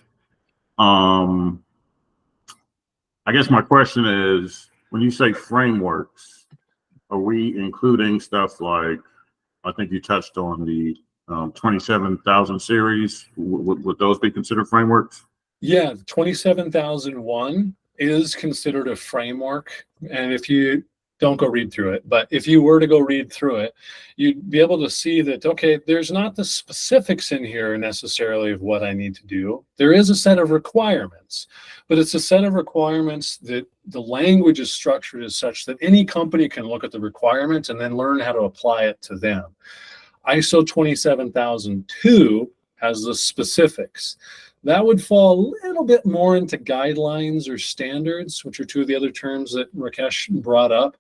D: I guess my question is, when you say frameworks, are we including stuff like, I think you touched on the 27,000 series? Would those be considered frameworks?
A: Yeah, 27,001 is considered a framework. And if you don't go read through it, but if you were to go read through it, you'd be able to see that, okay, there's not the specifics in here necessarily of what I need to do. There is a set of requirements, but it's a set of requirements that the language is structured as such that any company can look at the requirements and then learn how to apply it to them. ISO 27002 has the specifics. That would fall a little bit more into guidelines or standards, which are two of the other terms that Rakesh brought up.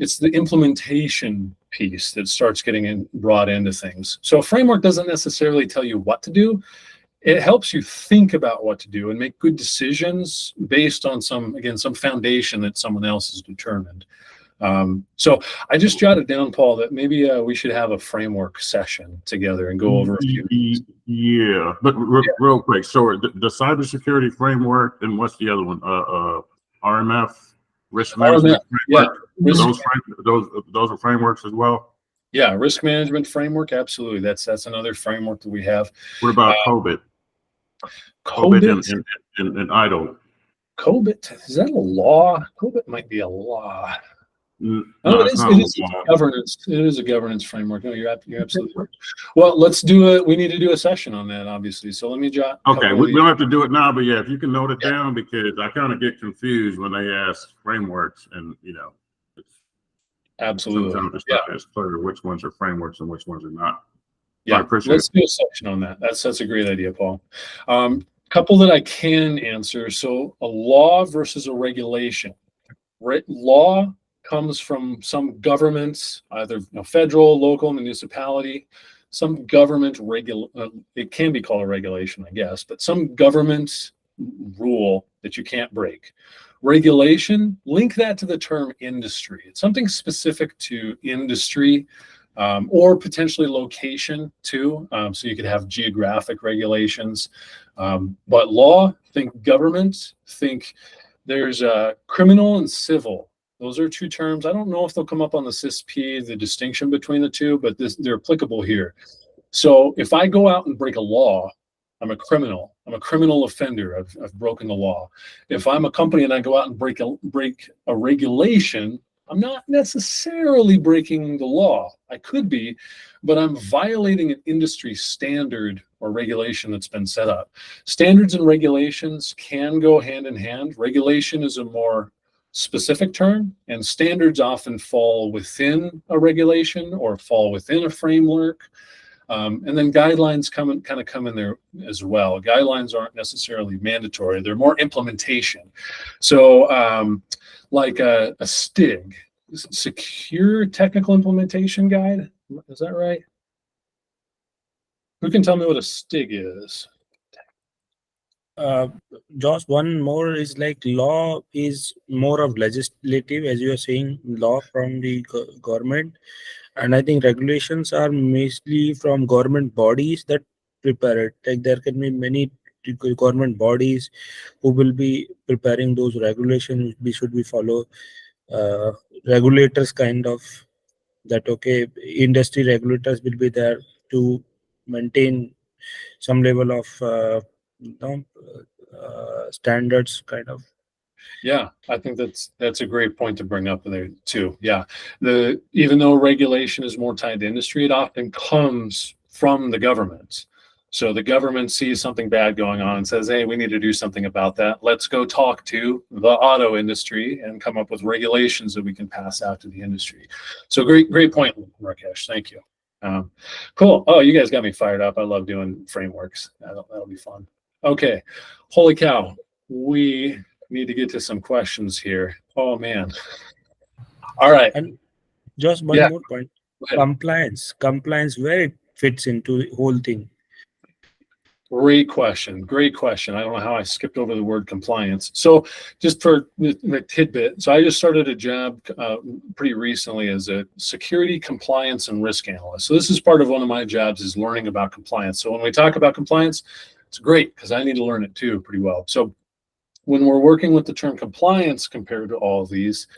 A: It's the implementation piece that starts getting brought into things. So a framework doesn't necessarily tell you what to do. It helps you think about what to do and make good decisions based on some foundation that someone else has determined. So I just jotted down, Paul, that maybe we should have a framework session together and go over a few.
D: Yeah, but real quick, so the cybersecurity framework, and what's the other one? RMF, risk management framework. Yeah, those are frameworks as well.
A: Yeah, risk management framework, absolutely. That's another framework that we have.
D: What about COBIT? COBIT and IDLE.
A: COBIT, is that a law? COBIT might be a law.
D: No,
A: it is governance. It is a governance framework. No, you're absolutely right. Well, let's do it. We need to do a session on that, obviously. So let me jot.
D: Okay, we don't have to do it now, but yeah, if you can note it down, because I kind of get confused when they ask frameworks, and it's
A: absolutely.
D: Sometimes it's not as clear which ones are frameworks and which ones are not.
A: Yeah, let's do a section on that. That's a great idea, Paul. Couple that I can answer. So a law versus a regulation. Law comes from some governments, either federal, local, municipality, some government it can be called a regulation, I guess, but some government rule that you can't break. Regulation, link that to the term industry. It's something specific to industry or potentially location too. So you could have geographic regulations, but law, think government, think there's criminal and civil. Those are two terms. I don't know if they'll come up on the CISSP, the distinction between the two, but they're applicable here. So if I go out and break a law, I'm a criminal. I'm a criminal offender. I've broken the law. If I'm a company and I go out and break a regulation, I'm not necessarily breaking the law. I could be, but I'm violating an industry standard or regulation that's been set up. Standards and regulations can go hand in hand. Regulation is a more specific term, and standards often fall within a regulation or fall within a framework. And then guidelines come in there as well. Guidelines aren't necessarily mandatory. They're more implementation. So like a STIG, Secure Technical Implementation Guide. Is that right? Who can tell me what a STIG is?
G: Josh, one more is like law is more of legislative, as you are saying, law from the government. And I think regulations are mostly from government bodies that prepare it. Like there can be many government bodies who will be preparing those regulations. We should be follow uh, regulators kind of that. Okay, industry regulators will be there to maintain some level of standards kind of.
A: Yeah, I think that's a great point to bring up there too. Yeah, even though regulation is more tied to industry, it often comes from the government. So the government sees something bad going on and says, "Hey, we need to do something about that. Let's go talk to the auto industry and come up with regulations that we can pass out to the industry." So great point, Rakesh. Thank you. Cool. Oh, you guys got me fired up. I love doing frameworks. That'll be fun. Okay, holy cow, we need to get to some questions here. Oh man. All right.
G: And just one
A: Yeah.
G: more point.
A: Go ahead.
G: Compliance, where it fits into the whole thing.
A: Great question. I don't know how I skipped over the word compliance. So just for the tidbit, so I just started a job pretty recently as a security compliance and risk analyst. So this is part of one of my jobs, is learning about compliance. So when we talk about compliance, it's great because I need to learn it too pretty well. So when we're working with the term compliance compared to all of these,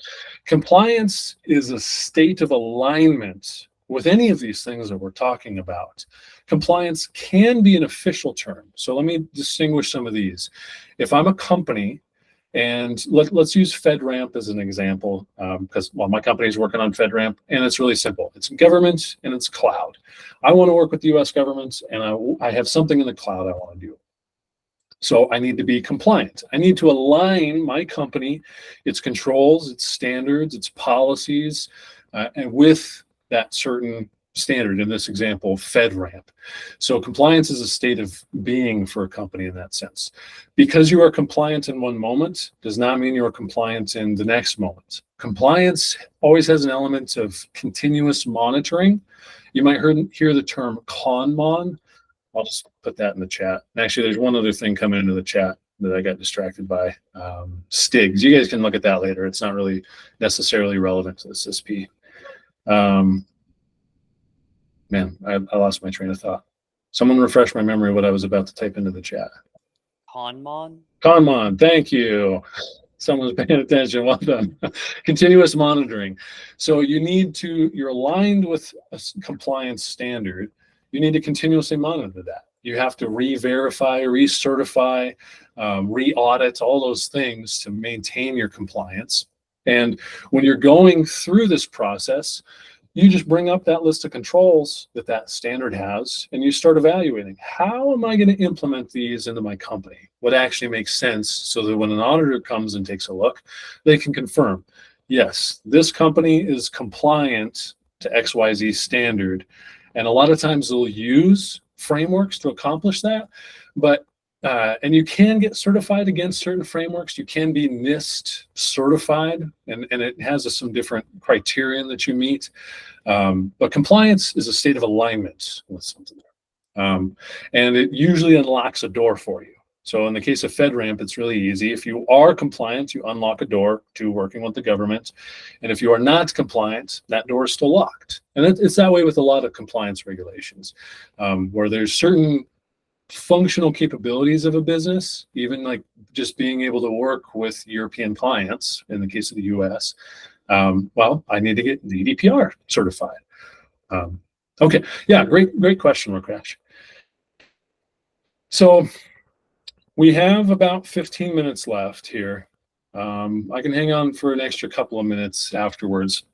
A: compliance is a state of alignment with any of these things that we're talking about. Compliance can be an official term. So let me distinguish some of these. If I'm a company, and let's use FedRAMP as an example, because my company is working on FedRAMP, and it's really simple. It's government and it's cloud. I want to work with the U.S. government, and I have something in the cloud I want to do. So I need to be compliant. I need to align my company, its controls, its standards, its policies, and with that certain standard, in this example, FedRAMP. So compliance is a state of being for a company in that sense. Because you are compliant in one moment does not mean you are compliant in the next moment. Compliance always has an element of continuous monitoring. You might hear the term ConMon. I'll just put that in the chat. And actually, there's one other thing coming into the chat that I got distracted by. STIGs. You guys can look at that later. It's not really necessarily relevant to the CISSP. Man, I lost my train of thought. Someone refresh my memory what I was about to type into the chat.
B: ConMon?
A: ConMon, thank you. Someone's paying attention. Well done. Continuous monitoring. So you're aligned with a compliance standard. You need to continuously monitor that. You have to re-verify, recertify, re-audit, all those things to maintain your compliance. And when you're going through this process, you just bring up that list of controls that standard has, and you start evaluating, how am I going to implement these into my company? What actually makes sense, so that when an auditor comes and takes a look, they can confirm, yes, this company is compliant to XYZ standard. And a lot of times they'll use frameworks to accomplish that. But and you can get certified against certain frameworks. You can be NIST certified, and it has some different criterion that you meet. But compliance is a state of alignment with something. And it usually unlocks a door for you. So in the case of FedRAMP, it's really easy. If you are compliant, you unlock a door to working with the government. And if you are not compliant, that door is still locked. And it's that way with a lot of compliance regulations, where there's certain functional capabilities of a business, even like just being able to work with European clients in the case of the US. Well, I need to get GDPR certified. Okay, yeah, great question, Rakesh. So we have about 15 minutes left here. I can hang on for an extra couple of minutes afterwards.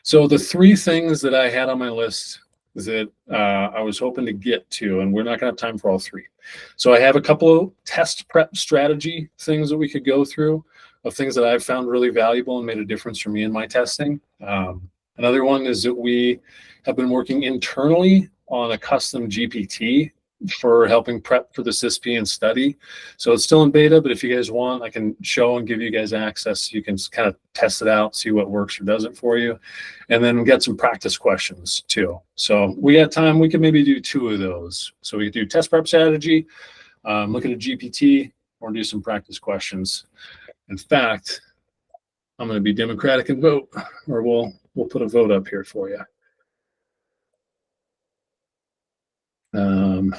A: So the three things that I had on my list that I was hoping to get to, and we're not going to have time for all three. So I have a couple of test prep strategy things that we could go through, of things that I've found really valuable and made a difference for me in my testing. Another one is that we have been working internally on a custom GPT for helping prep for the CISSP and study. So it's still in beta, but if you guys want, I can show and give you guys access. So you can kind of test it out, see what works or doesn't for you, and then get some practice questions too. So we got time, we can maybe do two of those. So we could do test prep strategy, look at a GPT, or do some practice questions. In fact, I'm going to be democratic and vote, or we'll put a vote up here for you. Um,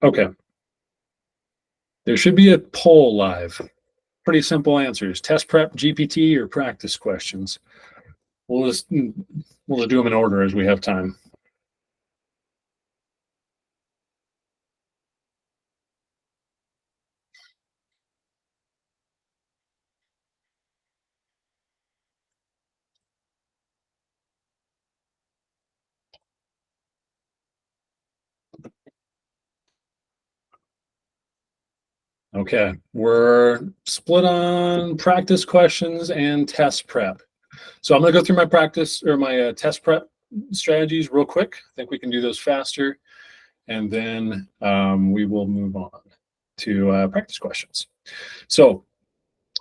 A: okay. There should be a poll live. Pretty simple answers. Test prep, GPT, or practice questions. We'll just do them in order as we have time. Okay, we're split on practice questions and test prep. So I'm going to go through my practice or my test prep strategies real quick. I think we can do those faster. And then we will move on to practice questions. So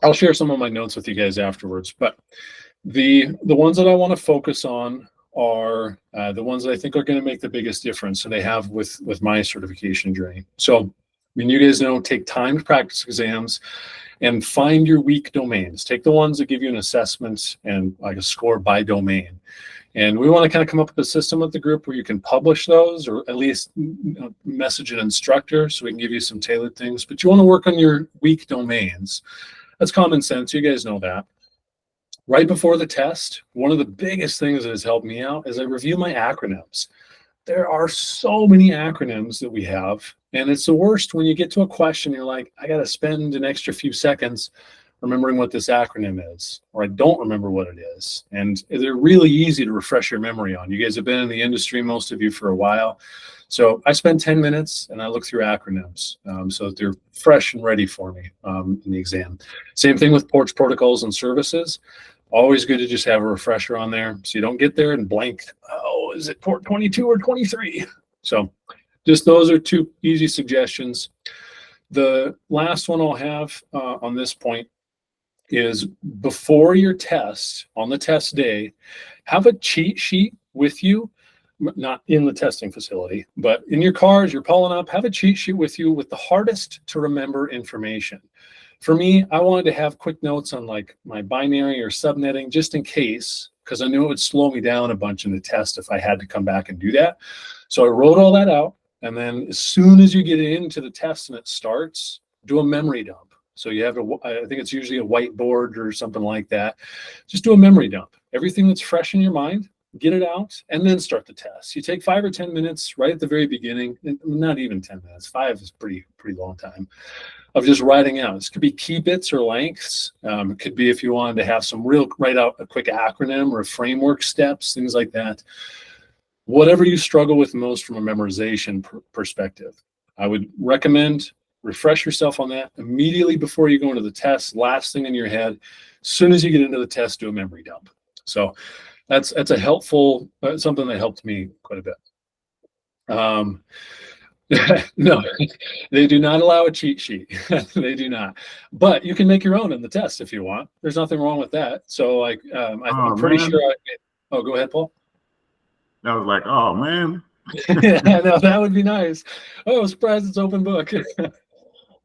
A: I'll share some of my notes with you guys afterwards. But the ones that I want to focus on are the ones that I think are going to make the biggest difference, and they have with my certification journey. So I mean, you guys know, take timed practice exams and find your weak domains. Take the ones that give you an assessment and like a score by domain. And we want to kind of come up with a system with the group where you can publish those, or at least message an instructor so we can give you some tailored things. But you want to work on your weak domains. That's common sense. You guys know that. Right before the test, one of the biggest things that has helped me out is I review my acronyms. There are so many acronyms that we have, and it's the worst when you get to a question, you're like, I got to spend an extra few seconds remembering what this acronym is, or I don't remember what it is. And they're really easy to refresh your memory on. You guys have been in the industry, most of you, for a while. So I spend 10 minutes and I look through acronyms so that they're fresh and ready for me in the exam. Same thing with ports, protocols, and services. Always good to just have a refresher on there so you don't get there and blank, oh, is it port 22 or 23? So just those are two easy suggestions. The last one I'll have on this point is before your test, on the test day, have a cheat sheet with you, not in the testing facility, but in your cars, you're pulling up, have a cheat sheet with you with the hardest to remember information. For me, I wanted to have quick notes on like my binary or subnetting just in case, because I knew it would slow me down a bunch in the test if I had to come back and do that. So I wrote all that out. And then as soon as you get into the test and it starts, do a memory dump. So you have I think it's usually a whiteboard or something like that. Just do a memory dump. Everything that's fresh in your mind, get it out, and then start the test. You take 5 or 10 minutes right at the very beginning, not even 10 minutes. 5 is pretty long time, of just writing out. This could be key bits or lengths. It could be if you wanted to have some write out a quick acronym or a framework steps, things like that. Whatever you struggle with most from a memorization perspective, I would recommend refresh yourself on that immediately before you go into the test. Last thing in your head, as soon as you get into the test, do a memory dump. So that's a helpful, something that helped me quite a bit. No, they do not allow a cheat sheet. They do not. But you can make your own in the test if you want. There's nothing wrong with that. So like, I'm pretty sure. Oh, go ahead, Paul.
D: I was like, oh man.
A: Yeah, no, that would be nice. Oh, surprise! It's open book.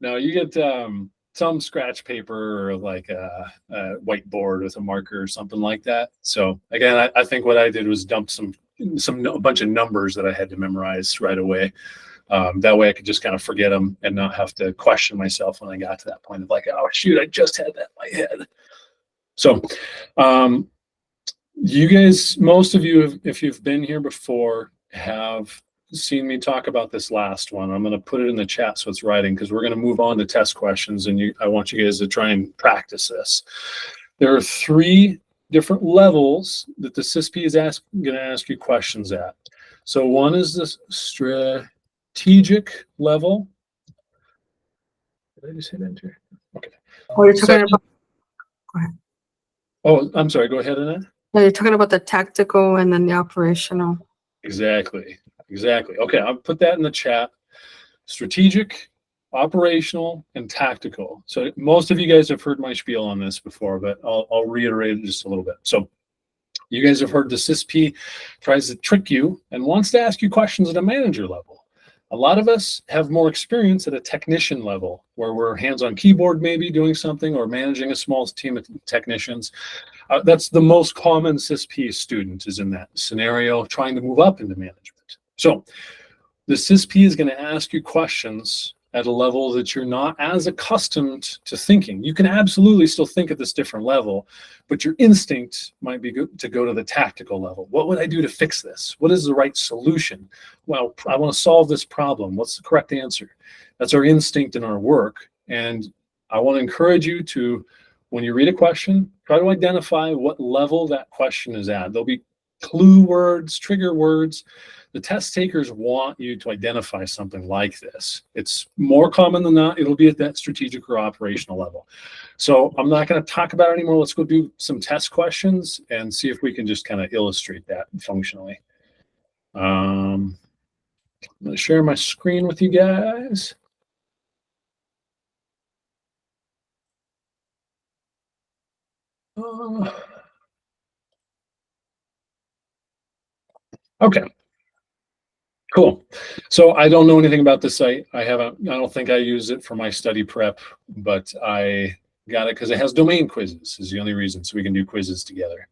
A: No, you get some scratch paper or like a whiteboard with a marker or something like that. So again, I think what I did was dump a bunch of numbers that I had to memorize right away. That way I could just kind of forget them and not have to question myself when I got to that point of like, oh shoot, I just had that in my head. So you guys, most of you, if you've been here before, have seen me talk about this last one. I'm going to put it in the chat so it's writing, because we're going to move on to test questions, and I want you guys to try and practice this. There are 3 different levels that the CISSP is going to ask you questions at. So one is the strategic level. Did I just hit enter? Okay.
F: Oh, you're talking about. Go ahead.
A: Oh, I'm sorry. Go ahead, Annette.
F: No, you're talking about the tactical and then the operational.
A: Exactly. Okay, I'll put that in the chat. Strategic, operational, and tactical. So most of you guys have heard my spiel on this before, but I'll reiterate it just a little bit. So you guys have heard the CISSP tries to trick you and wants to ask you questions at a manager level. A lot of us have more experience at a technician level where we're hands on keyboard, maybe doing something or managing a small team of technicians. That's the most common CISSP student is in that scenario, trying to move up into management. So the CISSP is going to ask you questions at a level that you're not as accustomed to thinking. You can absolutely still think at this different level, but your instinct might be to go to the tactical level. What would I do to fix this? What is the right solution? Well, I want to solve this problem. What's the correct answer? That's our instinct in our work. And I want to encourage you to, when you read a question, try to identify what level that question is at. There'll be clue words, trigger words. The test takers want you to identify something like this. It's more common than not. It'll be at that strategic or operational level. So I'm not going to talk about it anymore. Let's go do some test questions and see if we can just kind of illustrate that functionally. I'm going to share my screen with you guys. Okay. Cool. So I don't know anything about this site. I don't think I use it for my study prep, but I got it because it has domain quizzes is the only reason, so we can do quizzes together.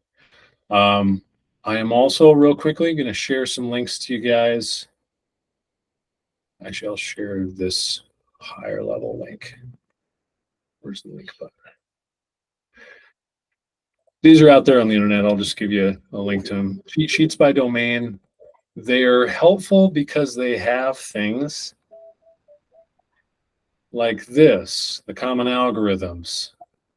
A: I am also real quickly going to share some links to you guys. Actually, I'll share this higher level link. Where's the link button? These are out there on the internet. I'll just give you a link to them. Cheat sheets by domain. They're helpful because they have things like this, the common algorithms.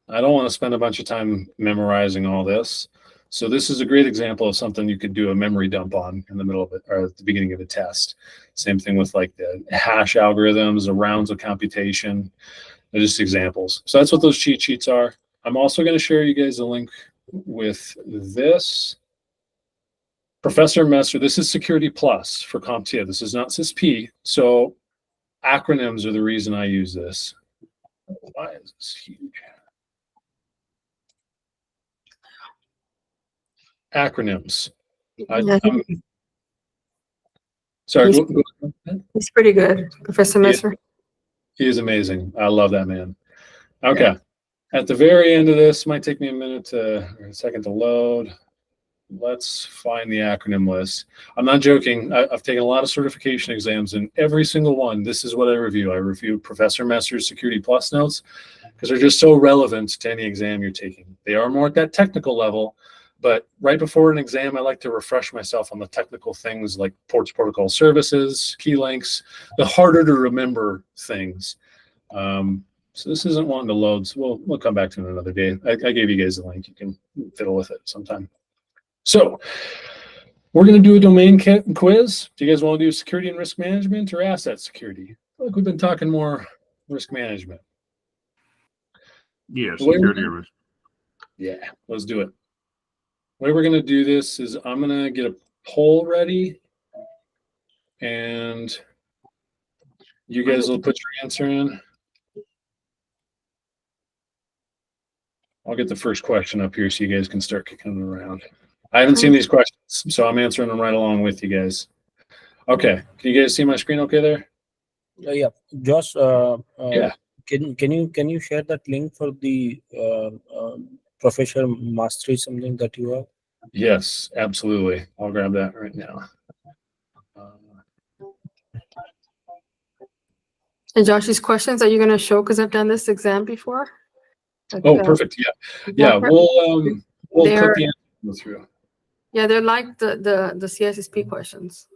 A: I don't want to spend a bunch of time memorizing all this. So this is a great example of something you could do a memory dump on in the middle of it or at the beginning of a test. Same thing with like the hash algorithms, the rounds of computation. They're just examples. So that's what those cheat sheets are. I'm also going to share you guys a link with this. Professor Messer, this is Security Plus for CompTIA. This is not CISSP. So acronyms are the reason I use this. Why is this huge? Acronyms. Sorry.
F: He's pretty good, Professor Messer.
A: He is amazing. I love that man. Okay. Yeah. At the very end of this, might take me a second to load. Let's find the acronym list. I'm not joking. I've taken a lot of certification exams, and every single one, this is what I review. I review Professor Messer's Security Plus notes because they're just so relevant to any exam you're taking. They are more at that technical level, but right before an exam, I like to refresh myself on the technical things like ports, protocol services, key links, the harder to remember things. So this isn't wanting to load, so we'll come back to it another day. I gave you guys the link. You can fiddle with it sometime. So we're going to do a domain quiz. Do you guys want to do security and risk management or asset security? I feel like we've been talking more risk management.
D: Yeah, security and risk.
A: Yeah, let's do it. The way we're going to do this is I'm going to get a poll ready, and you guys will put your answer in. I'll get the first question up here so you guys can start kicking them around. I haven't seen these questions, so I'm answering them right along with you guys. Okay, can you guys see my screen okay there?
G: Yeah, Josh.
A: Yeah.
G: Can you share that link for the Professor Mastery something that you have?
A: Yes, absolutely. I'll grab that right now.
F: And Josh's questions, are you going to show? Because I've done this exam before.
A: Oh, perfect. Yeah. We'll put the answer through.
F: Yeah, they're like the CISSP questions.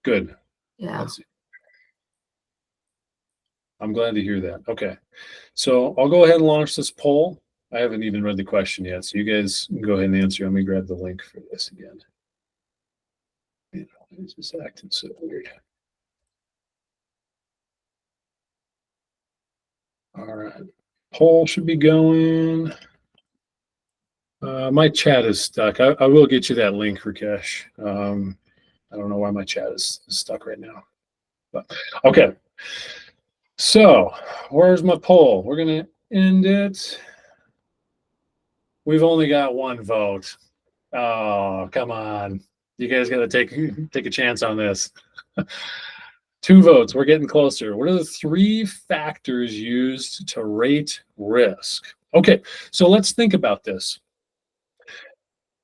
A: Good.
F: Yeah.
A: I'm glad to hear that. Okay. So I'll go ahead and launch this poll. I haven't even read the question yet, so you guys can go ahead and answer. Let me grab the link for this again. It's just acting so weird. All right. Poll should be going. My chat is stuck. I will get you that link, Rakesh. I don't know why my chat is stuck right now. But okay. So where's my poll? We're gonna end it. We've only got one vote. Oh, come on. You guys gotta take a chance on this. 2 votes. We're getting closer. What are the 3 factors used to rate risk? Okay, so let's think about this.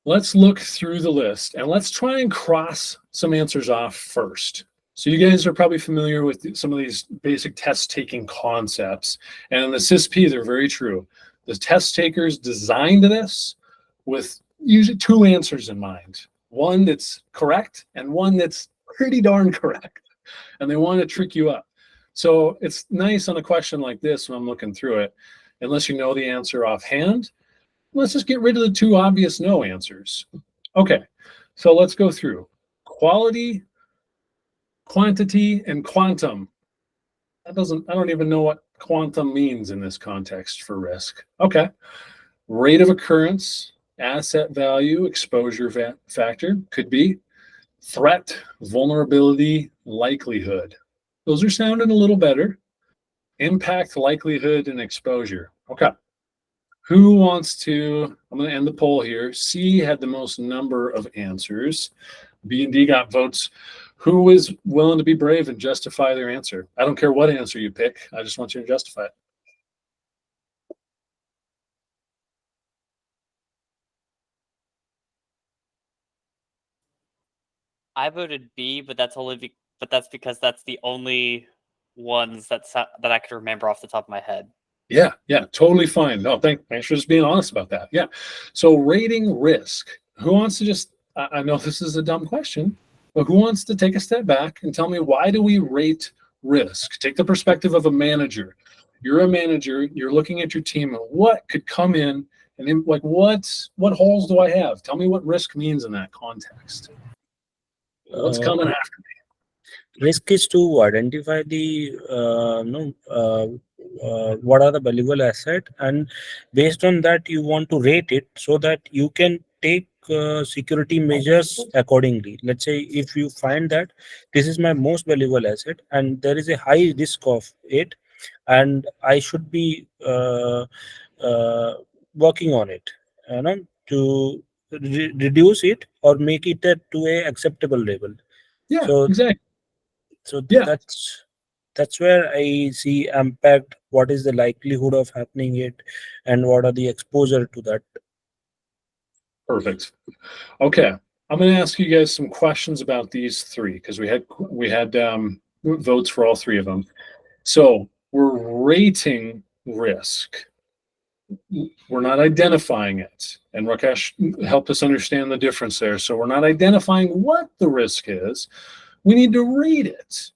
A: Let's look through the list and let's try and cross some answers off first. So you guys are probably familiar with some of these basic test taking concepts, and in the CISSP, they're very true. The test takers designed this with usually 2 answers in mind. One that's correct and one that's pretty darn correct. And they want to trick you up. So it's nice on a question like this when I'm looking through it, unless you know the answer offhand, let's just get rid of the 2 obvious no answers. Okay, so let's go through. Quality, quantity, and quantum. I don't even know what quantum means in this context for risk. Okay. Rate of occurrence, asset value, exposure factor could be. Threat, vulnerability, likelihood. Those are sounding a little better. Impact, likelihood, and exposure. Okay. Who wants to, I'm going to end the poll here. C had the most number of answers. B and D got votes. Who is willing to be brave and justify their answer? I don't care what answer you pick. I just want you to justify it.
B: I voted B, but that's because that's the only ones that I could remember off the top of my head.
A: Yeah, totally fine. No, thanks for just being honest about that. Yeah. So rating risk. Who wants to just, I know this is a dumb question, but who wants to take a step back and tell me, why do we rate risk? Take the perspective of a manager. You're a manager, you're looking at your team, and what could come in, and then, like, what holes do I have? Tell me what risk means in that context. What's coming after me?
G: Risk is to identify the what are the valuable asset, and based on that you want to rate it so that you can take security measures accordingly. Let's say if you find that this is my most valuable asset and there is a high risk of it, and I should be working on it, to reduce it or make it to a acceptable level.
A: Yeah,
G: So
A: exactly.
G: So
A: Yeah.
G: that's where I see impact. What is the likelihood of happening it, and what are the exposure to that?
A: Perfect. Okay, I'm going to ask you guys some questions about these 3 because we had votes for all 3 of them. So we're rating risk. We're not identifying it. And Rakesh helped us understand the difference there. So we're not identifying what the risk is. We need to rate it.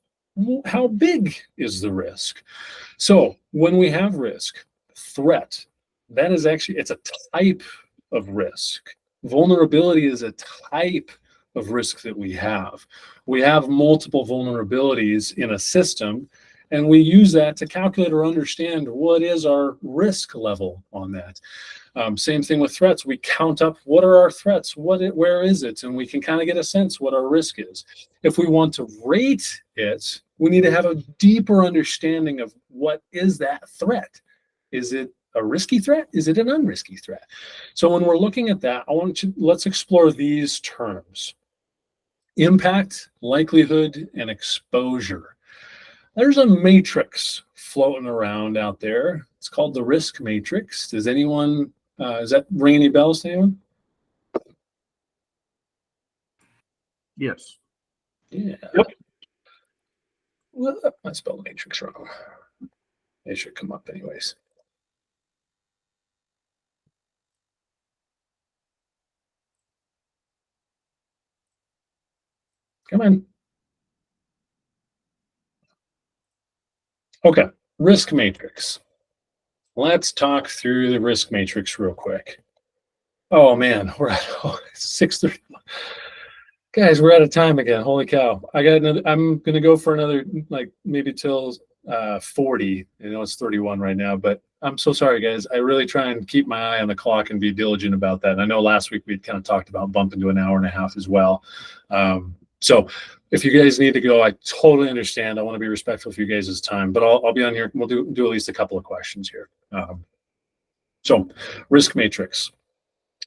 A: How big is the risk? So when we have risk, threat, that is actually, it's a type of risk. Vulnerability is a type of risk that we have. We have multiple vulnerabilities in a system, and we use that to calculate or understand what is our risk level on that. Same thing with threats. We count up what are our threats, where is it, and we can kind of get a sense what our risk is. If we want to rate it, we need to have a deeper understanding of what is that threat. Is it a risky threat? Is it an unrisky threat? So when we're looking at that, let's explore these terms: impact, likelihood, and exposure. There's a matrix floating around out there. It's called the risk matrix. Does anyone, is that ring any bells to anyone?
D: Yes.
A: Yeah. Yep. Well, I spelled matrix wrong. It should come up anyways. Come on. Okay, risk matrix. Let's talk through the risk matrix real quick. Oh man, we're at 6:30. Guys, we're out of time again. Holy cow. I'm gonna go for another, like, maybe till 40. You know, it's 31 right now, but I'm so sorry, guys. I really try and keep my eye on the clock and be diligent about that. And I know last week we'd kind of talked about bumping to an hour and a half as well. So if you guys need to go, I totally understand. I want to be respectful of you guys' time, but I'll be on here. We'll do at least a couple of questions here. So risk matrix.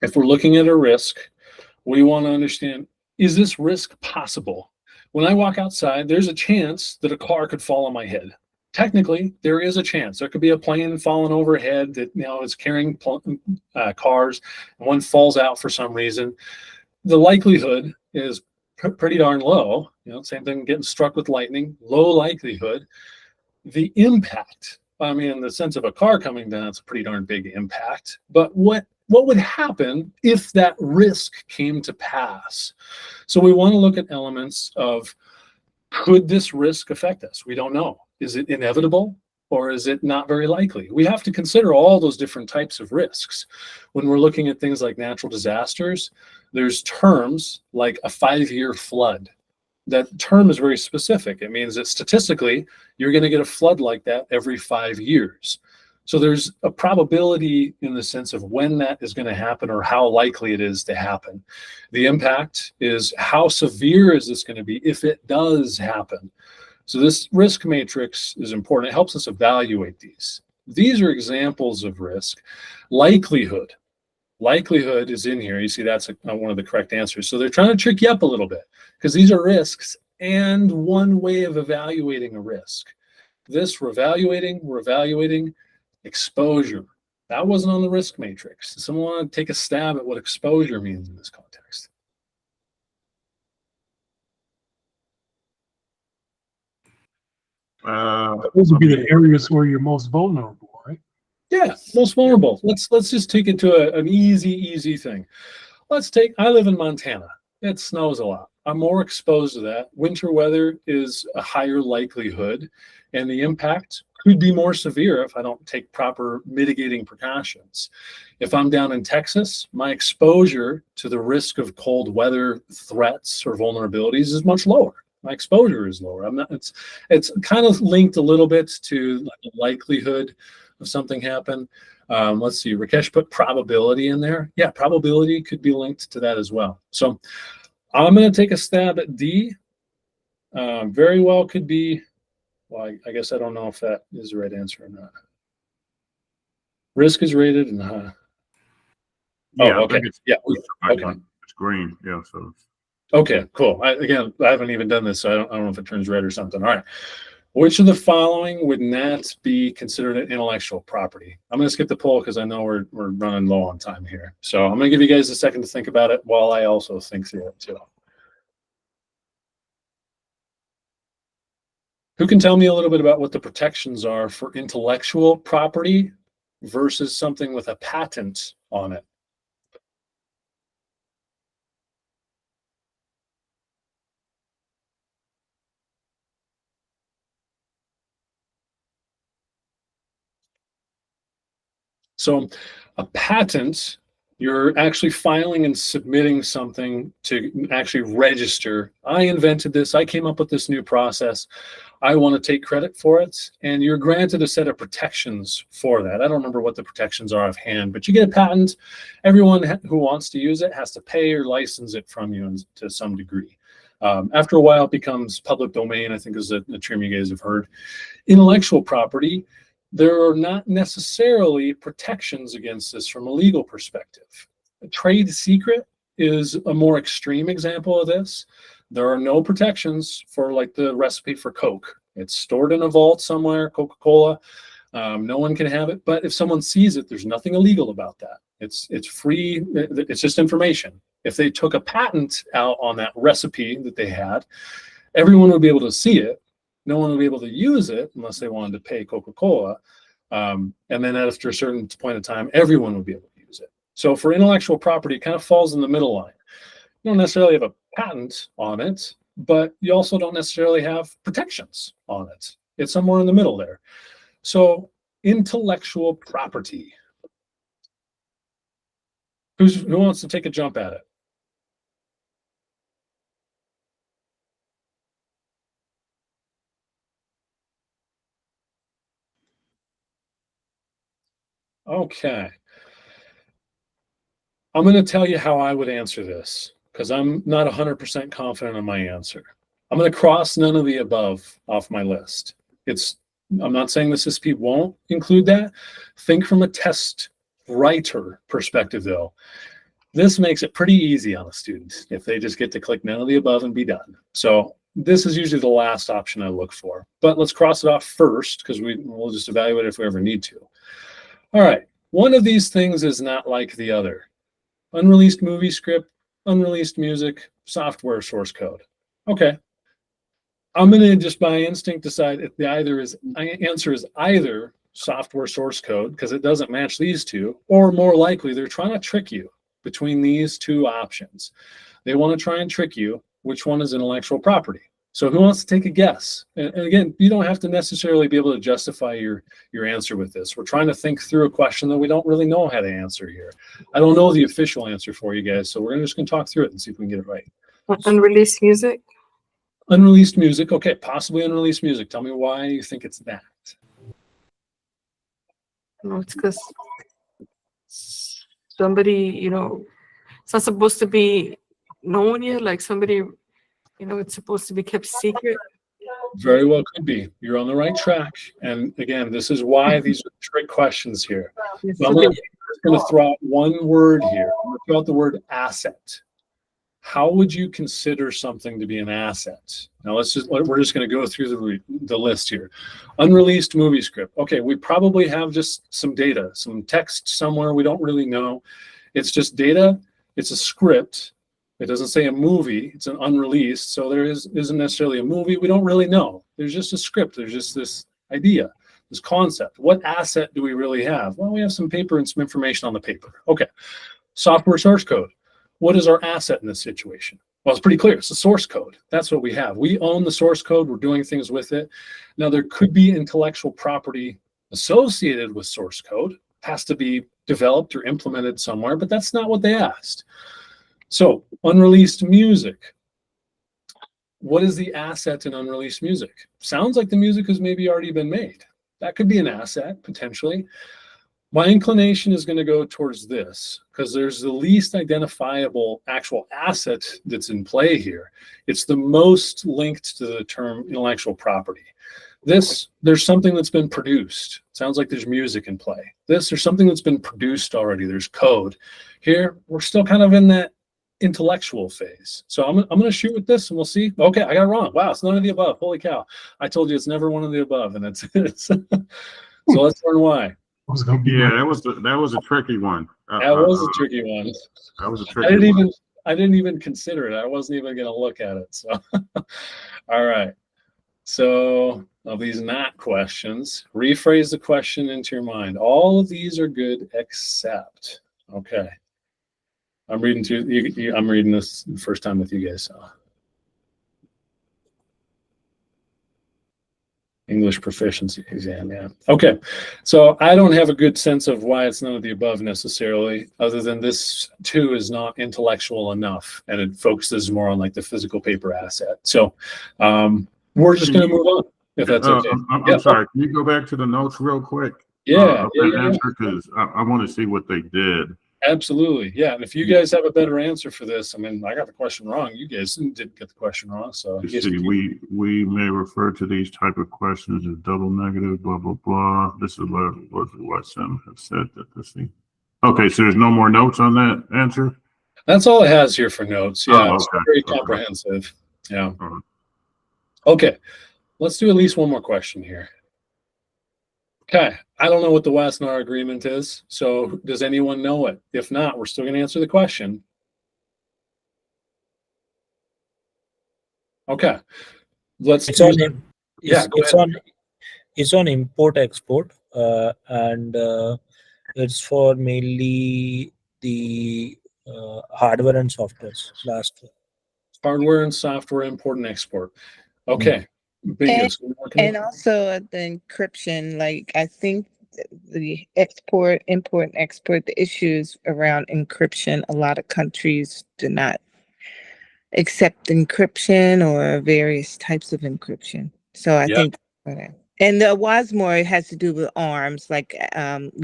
A: If we're looking at a risk, we want to understand, is this risk possible? When I walk outside, there's a chance that a car could fall on my head. Technically, there is a chance. There could be a plane falling overhead that is carrying cars, and one falls out for some reason. The likelihood is pretty darn low. Same thing getting struck with lightning, low likelihood. The impact, I mean, in the sense of a car coming down, it's a pretty darn big impact. But what would happen if that risk came to pass? So we want to look at elements of, could this risk affect us? We don't know. Is it inevitable or is it not very likely? We have to consider all those different types of risks. When we're looking at things like natural disasters, there's terms like a 5-year flood. That term is very specific. It means that statistically, you're going to get a flood like that every 5 years. So there's a probability in the sense of when that is going to happen or how likely it is to happen. The impact is, how severe is this going to be if it does happen? So this risk matrix is important. It helps us evaluate these. These are examples of risk. Likelihood. Likelihood is in here. You see that's one of the correct answers. So they're trying to trick you up a little bit because these are risks and one way of evaluating a risk. This we're evaluating exposure. That wasn't on the risk matrix. Does someone want to take a stab at what exposure means in this context?
H: Those would be the areas where you're most vulnerable, right?
A: Yeah, most vulnerable. Let's just take it to an easy thing. I live in Montana. It snows a lot. I'm more exposed to that. Winter weather is a higher likelihood, and the impact could be more severe if I don't take proper mitigating precautions. If I'm down in Texas, my exposure to the risk of cold weather threats or vulnerabilities is much lower. My exposure is lower. It's kind of linked a little bit to the likelihood of something happen. Let's see, Rakesh put probability in there. Yeah, probability could be linked to that as well. So I'm going to take a stab at D. Very well could be, well, I guess I don't know if that is the right answer or not. Risk is rated and
D: Yeah,
A: okay. Yeah, okay.
D: It's green. Yeah, so.
A: Okay, cool. I haven't even done this, so I don't know if it turns red or something. All right. Which of the following would not be considered an intellectual property? I'm going to skip the poll because I know we're running low on time here. So I'm going to give you guys a second to think about it while I also think through it too. Who can tell me a little bit about what the protections are for intellectual property versus something with a patent on it? So a patent, you're actually filing and submitting something to actually register. I invented this. I came up with this new process. I want to take credit for it. And you're granted a set of protections for that. I don't remember what the protections are offhand, but you get a patent. Everyone who wants to use it has to pay or license it from you to some degree. After a while, it becomes public domain, I think is a term you guys have heard. Intellectual property, there are not necessarily protections against this from a legal perspective. A trade secret is a more extreme example of this. There are no protections for like the recipe for Coke. It's stored in a vault somewhere, Coca-Cola. No one can have it, but if someone sees it, there's nothing illegal about that. It's free, it's just information. If they took a patent out on that recipe that they had, everyone would be able to see it. No one would be able to use it unless they wanted to pay Coca-Cola. And then after a certain point of time, everyone would be able to use it. So for intellectual property, it kind of falls in the middle line. You don't necessarily have a patent on it, but you also don't necessarily have protections on it. It's somewhere in the middle there. So intellectual property. Who wants to take a jump at it? Okay. I'm going to tell you how I would answer this because I'm not 100% confident in my answer. I'm going to cross none of the above off my list. I'm not saying the CISSP won't include that. Think from a test writer perspective, though. This makes it pretty easy on a student if they just get to click none of the above and be done. So this is usually the last option I look for. But let's cross it off first because we'll just evaluate it if we ever need to. All right. One of these things is not like the other. Unreleased movie script, unreleased music, software source code. Okay. I'm going to just by instinct decide if the answer is either software source code because it doesn't match these two, or more likely they're trying to trick you between these two options. They want to try and trick you which one is intellectual property. So who wants to take a guess? And again, you don't have to necessarily be able to justify your answer with this. We're trying to think through a question that we don't really know how to answer here. I don't know the official answer for you guys, so we're just going to talk through it and see if we can get it right.
F: Unreleased music.
A: Unreleased music. Okay, possibly unreleased music. Tell me why you think it's that.
F: No, it's because somebody, it's not supposed to be known yet. Like somebody, it's supposed to be kept secret.
A: Very well could be. You're on the right track. And again, this is why these are trick questions here. So I'm going to throw out one word here. I'm going to throw out the word asset. How would you consider something to be an asset? Now we're just going to go through the list here. Unreleased movie script. Okay, we probably have just some data, some text somewhere. We don't really know. It's just data. It's a script. It doesn't say a movie. It's an unreleased. So there isn't necessarily a movie. We don't really know. There's just a script. There's just this idea, this concept. What asset do we really have? Well, we have some paper and some information on the paper. Okay. Software source code. What is our asset in this situation? Well, it's pretty clear. It's the source code. That's what we have. We own the source code. We're doing things with it. Now, there could be intellectual property associated with source code. It has to be developed or implemented somewhere, but that's not what they asked. So, unreleased music. What is the asset in unreleased music? Sounds like the music has maybe already been made. That could be an asset, potentially. My inclination is going to go towards this because there's the least identifiable actual asset that's in play here. It's the most linked to the term intellectual property. There's something that's been produced. Sounds like there's music in play. There's something that's been produced already. There's code. Here, we're still kind of in that intellectual phase. So I'm going to shoot with this and we'll see. Okay, I got it wrong. Wow, it's none of the above. Holy cow. I told you it's never one of the above. And it's so let's learn why.
D: Yeah, that was a tricky one.
A: That was a tricky one.
D: That was a tricky one.
A: I didn't even consider it. I wasn't even going to look at it. So, all right. So of these not questions, rephrase the question into your mind. All of these are good except. Okay. I'm reading through. I'm reading this the first time with you guys. So. English proficiency exam, yeah. Okay, so I don't have a good sense of why it's none of the above necessarily, other than this too is not intellectual enough, and it focuses more on like the physical paper asset. So we're just going to move on, if that's okay.
D: I'm sorry, can you go back to the notes real quick?
A: Yeah.
D: Because I want to see what they did.
A: Absolutely, yeah. And if you guys have a better answer for this, I mean, I got the question wrong. You guys didn't get the question wrong, so.
D: See, we may refer to these type of questions as double negative, blah blah blah. This is what some have said that this thing. Okay, so there's no more notes on that answer.
A: That's all it has here for notes. Yeah, it's
D: okay.
A: very comprehensive. Yeah.
D: Right.
A: Okay, let's do at least one more question here. Okay, I don't know what the Wassenaar Agreement is, so does anyone know it? If not, we're still going to answer the question. Okay, let's.
G: It's on. It's on import export, and it's for mainly the hardware and software.
A: Hardware and software import and export. Okay.
I: And also the encryption, like I think the import and export, the issues around encryption, a lot of countries do not accept encryption or various types of encryption. So I think, and the Wasmore has to do with arms, like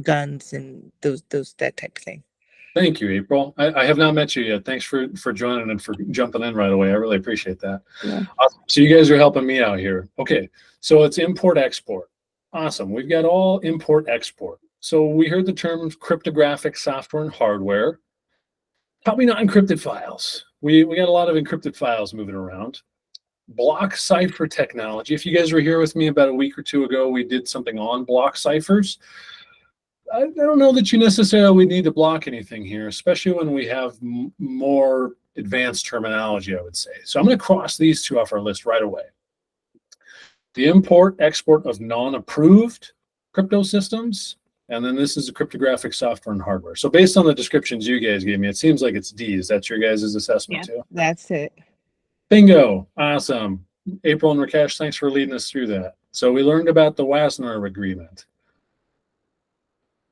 I: guns and that type of thing.
A: Thank you, April. I have not met you yet. Thanks for joining and for jumping in right away. I really appreciate that.
I: Yeah.
A: Awesome. So you guys are helping me out here. Okay, so it's import-export. Awesome. We've got all import-export. So we heard the terms cryptographic software and hardware. Probably not encrypted files. We got a lot of encrypted files moving around. block cipher technology. If you guys were here with me about a week or two ago, we did something on block ciphers. I don't know that you necessarily need to block anything here, especially when we have more advanced terminology, I would say. So I'm going to cross these two off our list right away. The import, export of non-approved crypto systems, and then this is a cryptographic software and hardware. So based on the descriptions you guys gave me, it seems like it's D. Is that your guys' assessment too?
I: That's it.
A: Bingo. Awesome. April and Rakesh, thanks for leading us through that. So we learned about the Wassenaar Agreement.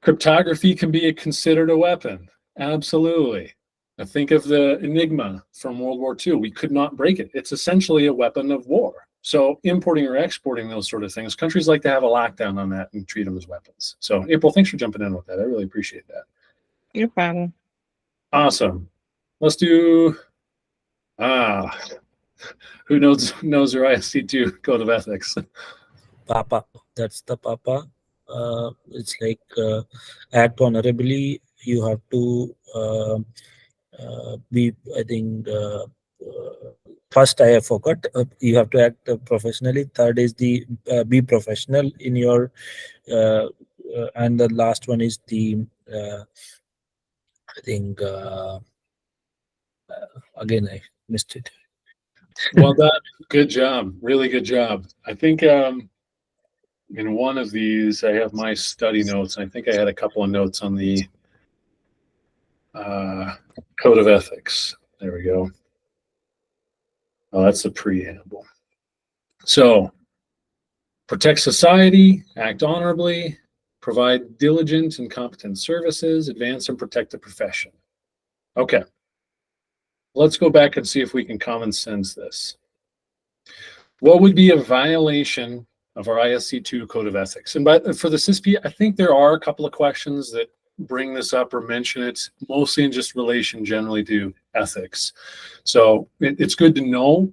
A: Cryptography can be considered a weapon. Absolutely. Now think of the Enigma from World War II. We could not break it. It's essentially a weapon of war. So importing or exporting those sort of things, countries like to have a lockdown on that and treat them as weapons. So April, thanks for jumping in with that. I really appreciate that.
I: No problem.
A: Awesome. Let's do, who knows their ISC2 code of ethics?
G: Papa. That's the Papa. It's like act honorably. You have to be, I think, first I forgot, you have to act professionally. Third is the be professional in your, and the last one is the, I think, again, I missed it.
A: Well done. Good job. Really good job. I think in one of these, I have my study notes. I think I had a couple of notes on the code of ethics. There we go. Oh, that's the preamble. So, protect society, act honorably, provide diligent and competent services, advance and protect the profession. Okay. Let's go back and see if we can common sense this. What would be a violation of our ISC2 code of ethics? And for the CISSP, I think there are a couple of questions that bring this up or mention it, mostly in just relation generally to ethics. So it's good to know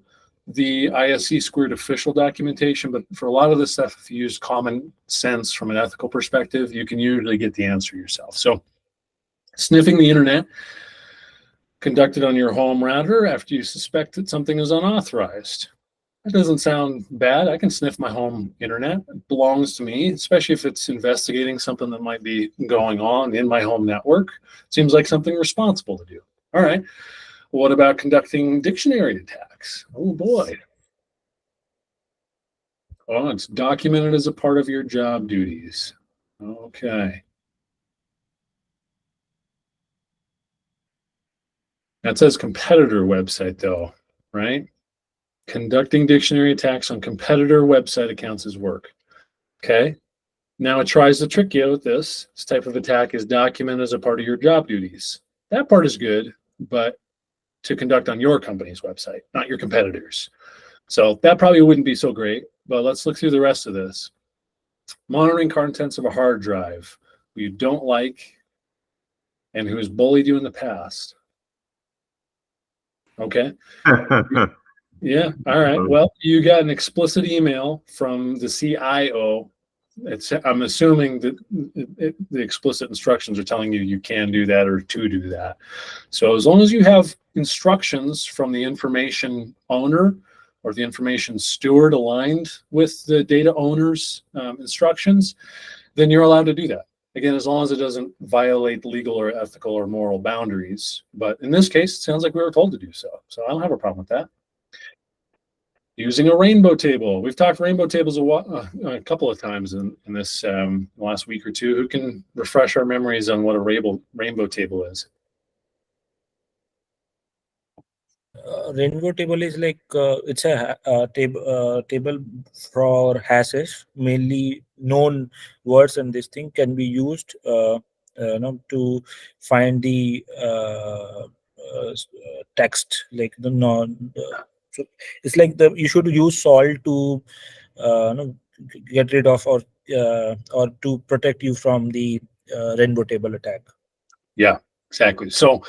A: the ISC squared official documentation, but for a lot of this stuff, if you use common sense from an ethical perspective, you can usually get the answer yourself. So sniffing the internet conducted on your home router after you suspect that something is unauthorized. That doesn't sound bad. I can sniff my home internet. It belongs to me, especially if it's investigating something that might be going on in my home network. Seems like something responsible to do. All right. What about conducting dictionary attacks? Oh boy. Oh, it's documented as a part of your job duties. Okay. That says competitor website though, right? Conducting dictionary attacks on competitor website accounts is work. Okay. Now it tries to trick you with this. This type of attack is documented as a part of your job duties. That part is good, but to conduct on your company's website, not your competitors. So that probably wouldn't be so great, but let's look through the rest of this. Monitoring contents of a hard drive who you don't like and who has bullied you in the past. Okay. Yeah. All right. Well, you got an explicit email from the CIO. I'm assuming that the explicit instructions are telling you you can do that or to do that. So as long as you have instructions from the information owner or the information steward aligned with the data owner's instructions, then you're allowed to do that. Again, as long as it doesn't violate legal or ethical or moral boundaries. But in this case, it sounds like we were told to do so. So I don't have a problem with that. Using a rainbow table. We've talked rainbow tables a couple of times in this last week or two. Who can refresh our memories on what a rainbow table is?
G: Rainbow table is like it's a table for hashes, mainly known words, and this thing can be used to find the text, like the non. So it's like you should use salt to get rid of or to protect you from the rainbow table attack.
A: Yeah, exactly. So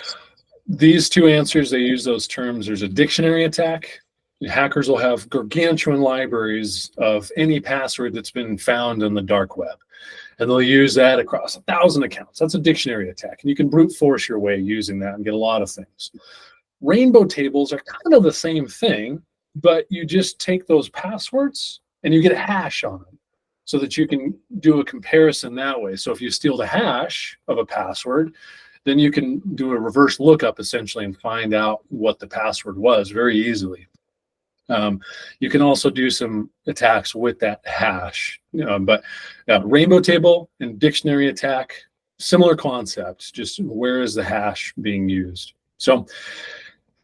A: these two answers, they use those terms. There's a dictionary attack. Hackers will have gargantuan libraries of any password that's been found on the dark web. And they'll use that across 1,000 accounts. That's a dictionary attack. And you can brute force your way using that and get a lot of things. Rainbow tables are kind of the same thing, but you just take those passwords and you get a hash on them so that you can do a comparison that way. So if you steal the hash of a password, then you can do a reverse lookup essentially and find out what the password was very easily. You can also do some attacks with that hash, but rainbow table and dictionary attack, similar concepts, just where is the hash being used? So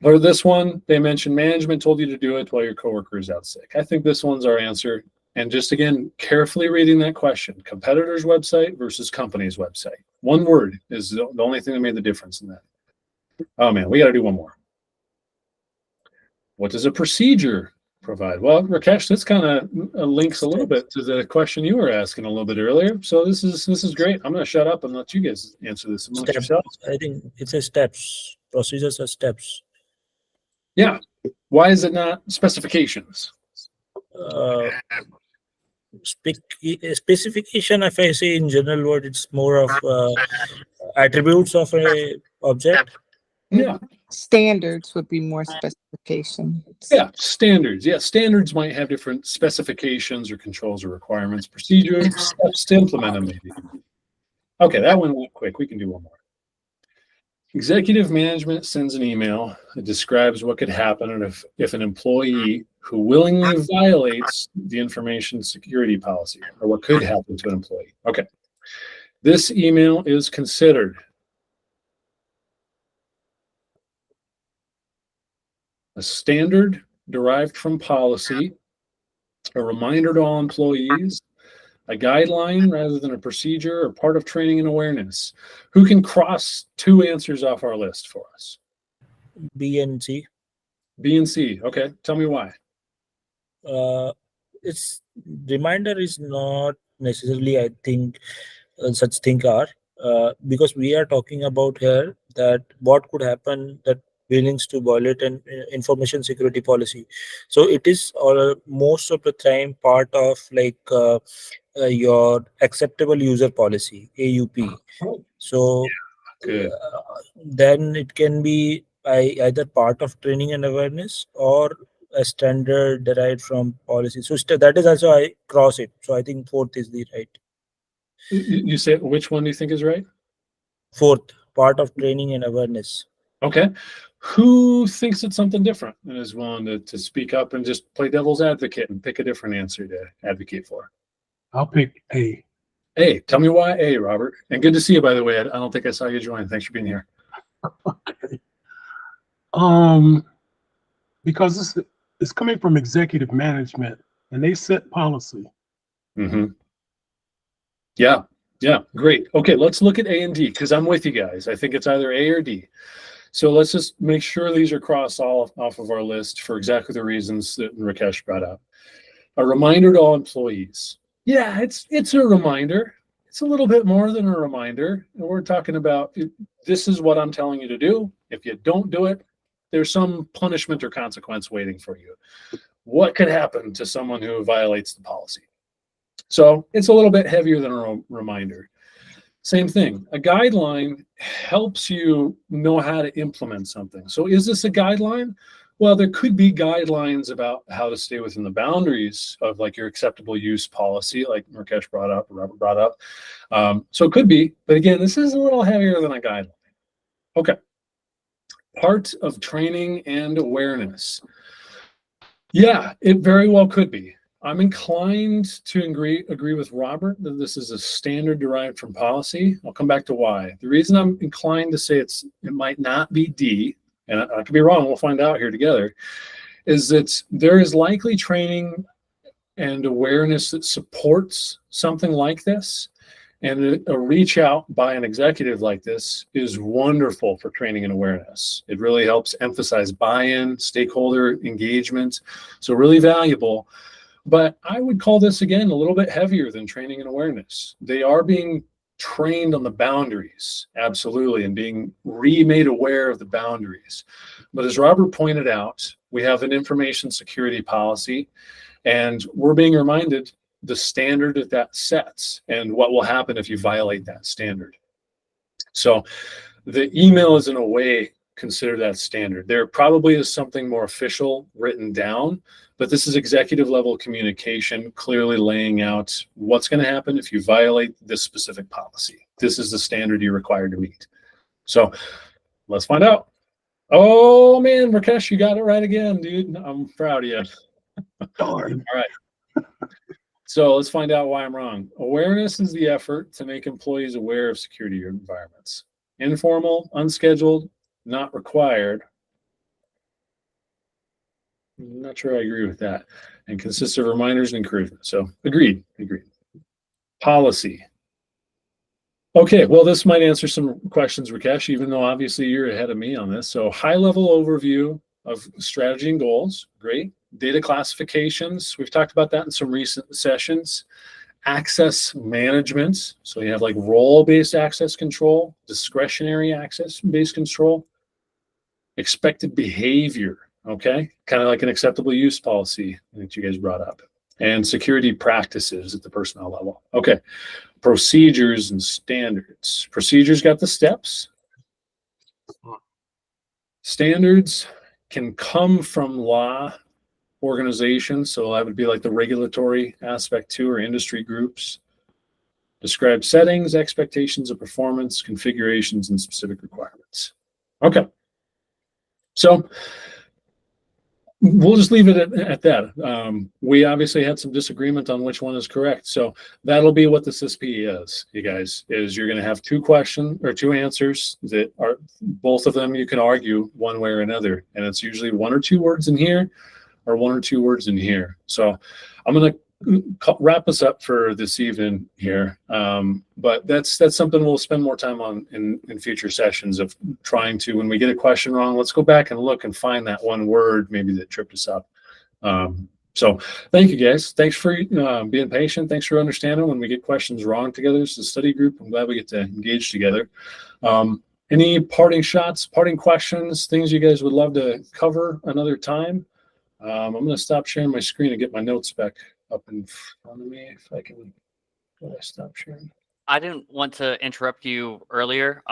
A: for this one, they mentioned management told you to do it while your coworker is out sick. I think this one's our answer. And just again, carefully reading that question, competitor's website versus company's website. One word is the only thing that made the difference in that. Oh man, we got to do one more. What does a procedure provide? Well, Rakesh, this kind of links a little bit to the question you were asking a little bit earlier. So this is great. I'm going to shut up and let you guys answer this amongst yourselves.
G: I think it's a steps. Procedures are steps.
A: Yeah. Why is it not specifications?
G: Specification, if I say in general word, it's more of attributes of a object.
A: Yeah.
I: Standards would be more specifications.
A: Yeah, standards. Yeah, standards might have different specifications or controls or requirements. Procedures, steps to implement them maybe. Okay, that one went quick. We can do one more. Executive management sends an email that describes what could happen if an employee who willingly violates the information security policy, or what could happen to an employee. Okay. This email is considered a standard derived from policy, a reminder to all employees, a guideline rather than a procedure, or part of training and awareness. Who can cross two answers off our list for us?
G: B and C.
A: B and C. Okay, tell me why.
G: Its reminder is not necessarily, I think, such thing are because we are talking about here that what could happen that willingness to violate an information security policy. So it is most of the time part of like your acceptable user policy, AUP. So then it can be either part of training and awareness or a standard derived from policy. So that is also I cross it. So I think fourth is the right.
A: You say which one do you think is right?
G: Fourth, part of training and awareness.
A: Okay. Who thinks it's something different and is willing to speak up and just play devil's advocate and pick a different answer to advocate for?
H: I'll pick A.
A: A. Tell me why A, Robert. And good to see you, by the way. I don't think I saw you join. Thanks for being here.
H: Okay. Because it's coming from executive management and they set policy.
A: Mm-hmm. Yeah. Great. Okay, let's look at A and D because I'm with you guys. I think it's either A or D. So let's just make sure these are crossed off of our list for exactly the reasons that Rakesh brought up. A reminder to all employees. Yeah, it's a reminder. It's a little bit more than a reminder. And we're talking about this is what I'm telling you to do. If you don't do it, there's some punishment or consequence waiting for you. What could happen to someone who violates the policy? So it's a little bit heavier than a reminder. Same thing. A guideline helps you know how to implement something. So is this a guideline? Well, there could be guidelines about how to stay within the boundaries of like your acceptable use policy, like Rakesh brought up, or Robert brought up. So it could be, but again, this is a little heavier than a guideline. Okay. Part of training and awareness. Yeah, it very well could be. I'm inclined to agree with Robert that this is a standard derived from policy. I'll come back to why. The reason I'm inclined to say it might not be D, and I could be wrong, we'll find out here together, is that there is likely training and awareness that supports something like this. And a reach out by an executive like this is wonderful for training and awareness. It really helps emphasize buy-in, stakeholder engagement. So really valuable. But I would call this, again, a little bit heavier than training and awareness. They are being trained on the boundaries, absolutely, and being remade aware of the boundaries. But as Robert pointed out, we have an information security policy, and we're being reminded the standard that sets and what will happen if you violate that standard. So the email is in a way consider that standard. There probably is something more official written down, but this is executive level communication, clearly laying out what's going to happen if you violate this specific policy. This is the standard you're required to meet. So let's find out. Oh man, Rakesh, you got it right again, dude. I'm proud of you.
H: Darn.
A: All right. So let's find out why I'm wrong. Awareness is the effort to make employees aware of security environments. Informal, unscheduled, not required. I'm not sure I agree with that. And consists of reminders and encouragement. So agreed. Policy. Okay, well, this might answer some questions, Rakesh, even though obviously you're ahead of me on this. So high-level overview of strategy and goals. Great. Data classifications. We've talked about that in some recent sessions. Access management. So you have like role-based access control, discretionary access-based control, expected behavior. Okay, kind of like an acceptable use policy that you guys brought up, and security practices at the personnel level. Okay, procedures and standards. Procedures got the steps. Standards can come from law organizations, so that would be like the regulatory aspect too, or industry groups. Describe settings, expectations of performance, configurations, and specific requirements. Okay, so we'll just leave it at that. We obviously had some disagreement on which one is correct. So that'll be what the CISSP is, you guys, is you're going to have two questions or two answers that are both of them you can argue one way or another. And it's usually one or two words in here or one or two words in here. So I'm going to wrap us up for this evening here. But that's something we'll spend more time on in future sessions of trying to, when we get a question wrong, let's go back and look and find that one word maybe that tripped us up. So thank you guys. Thanks for being patient. Thanks for understanding when we get questions wrong together. It's a study group. I'm glad we get to engage together. Any parting shots, parting questions, things you guys would love to cover another time? I'm going to stop sharing my screen and get my notes back up in front of me if I can. Stop sharing.
B: I didn't want to interrupt you earlier.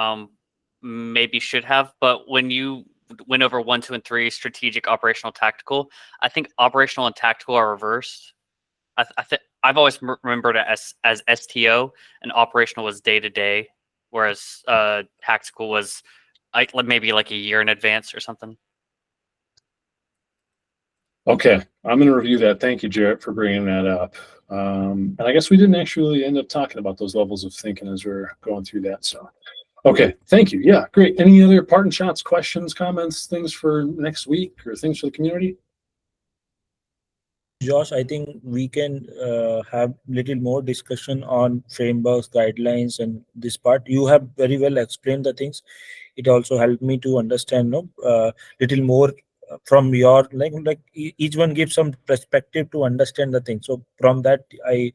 B: Maybe should have, but when you went over 1, 2, and 3, strategic, operational, tactical, I think operational and tactical are reversed. I've always remembered it as STO, and operational was day to day, whereas tactical was like maybe like a year in advance or something.
A: Okay, I'm going to review that. Thank you, Jarrett, for bringing that up. And I guess we didn't actually end up talking about those levels of thinking as we're going through that. So, okay, thank you. Yeah, great. Any other parting shots, questions, comments, things for next week or things for the community?
G: Josh, I think we can have little more discussion on frameworks, guidelines, and this part. You have very well explained the things. It also helped me to understand, little more from your like each one gives some perspective to understand the thing. So from that, I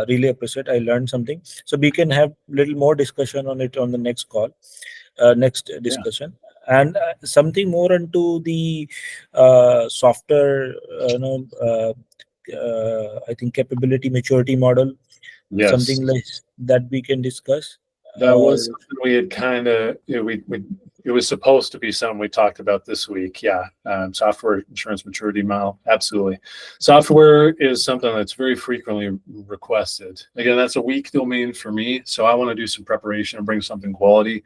G: really appreciate. I learned something. So we can have little more discussion on it on the next call, next discussion. Yeah. And something more into the software, I think capability maturity model. Yes. Something like that we can discuss.
A: That was something we had kind of, it was supposed to be something we talked about this week. Yeah. Software insurance maturity model. Absolutely. Software is something that's very frequently requested. Again, that's a weak domain for me. So I want to do some preparation and bring something quality.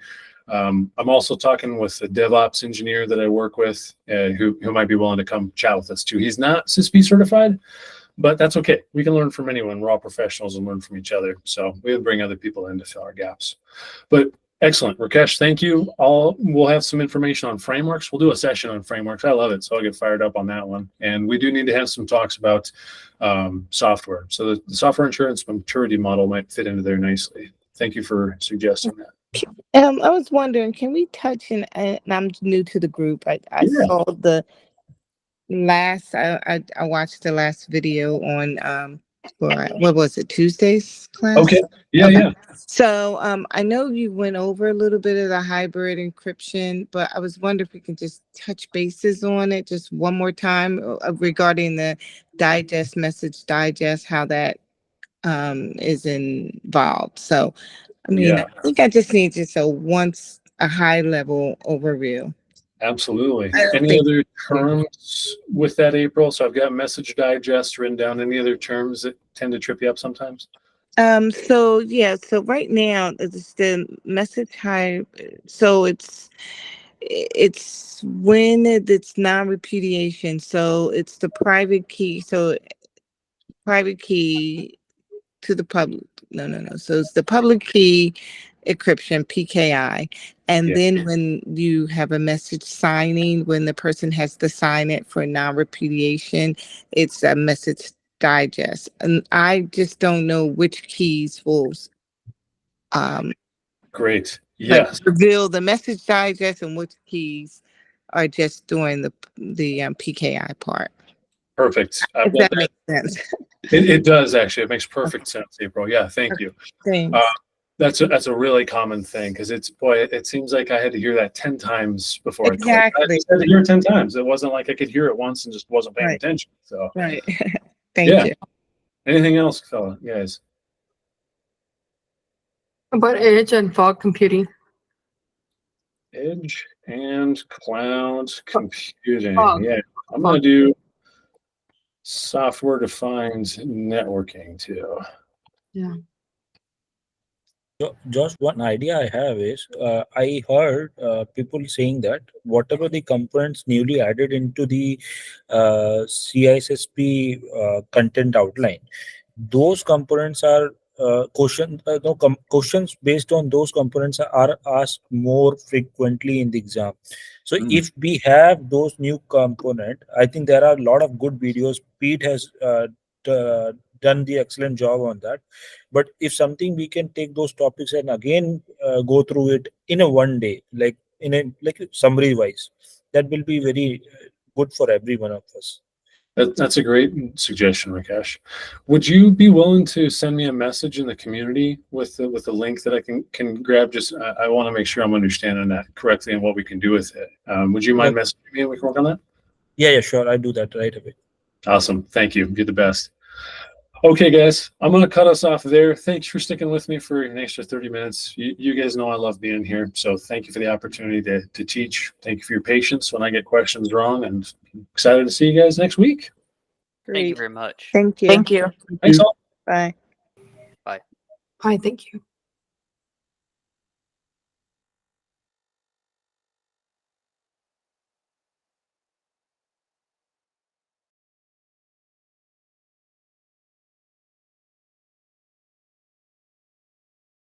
A: I'm also talking with a DevOps engineer that I work with who might be willing to come chat with us too. He's not CISSP certified, but that's okay. We can learn from anyone. We're all professionals and learn from each other. So we would bring other people in to fill our gaps. But excellent. Rakesh, thank you. We'll have some information on frameworks. We'll do a session on frameworks. I love it. So I'll get fired up on that one. And we do need to have some talks about software. So the software insurance maturity model might fit into there nicely. Thank you for suggesting that.
I: I was wondering, can we touch and I'm new to the group. I saw the last, I watched the last video on, what was it, Tuesday's class?
A: Okay, yeah.
I: So I know you went over a little bit of the hybrid encryption, but I was wondering if we can just touch bases on it just one more time regarding the message digest, how that is involved. So, I mean, I think I just need just a high level overview.
A: Absolutely.
I: I don't
A: Any
I: think-
A: other terms with that, April? So I've got message digest written down. Any other terms that tend to trip you up sometimes?
I: So yeah, so right now it's the message high. So it's when it's non-repudiation. So it's the private key. So private key to the public. No. So it's the public key encryption, PKI. And
A: Yeah.
I: then when you have a message signing, when the person has to sign it for non-repudiation, it's a message digest. And I just don't know which keys will
A: Great.
I: like
A: Yes.
I: reveal the message digest and which keys are just doing the PKI part.
A: Perfect. I've
I: If
A: got
I: that
A: that.
I: makes sense.
A: It does actually. It makes perfect sense, April. Yeah. Thank you.
I: Thanks.
A: That's a really common thing because it seems like I had to hear that 10 times before. I
I: Exactly.
A: just had to hear it 10 times. It wasn't like I could hear it once and just wasn't paying
I: Right.
A: attention. So
I: Right. Thank
A: yeah.
I: you.
A: Anything else, fella, guys?
F: About edge and fog computing.
A: Edge and cloud computing.
F: Fog.
A: Yeah. I'm gonna do software defined networking too.
F: Yeah.
G: Just one idea I have is I heard people saying that whatever the components newly added into the CISSP content outline, those components are questions based on those components are asked more frequently in the exam. So if we have those new component, I think there are a lot of good videos. Pete has done the excellent job on that. But if something we can take those topics and again go through it in a one day, like in a like summary wise, that will be very good for every one of us.
A: That's a great suggestion, Rakesh. Would you be willing to send me a message in the community with the link that I can grab? Just I want to make sure I'm understanding that correctly and what we can do with it. Would you mind messaging me and we can work on that?
G: Yeah, sure. I'll do that right away.
A: Awesome. Thank you. You're the best. Okay, guys, I'm going to cut us off there. Thanks for sticking with me for an extra 30 minutes. You guys know I love being here. So thank you for the opportunity to teach. Thank you for your patience when I get questions wrong, and excited to see you guys next week.
B: Thank you
C: Great.
B: very much.
C: Thank you.
I: Thank you.
A: Thanks all.
I: Bye.
F: Hi, thank you.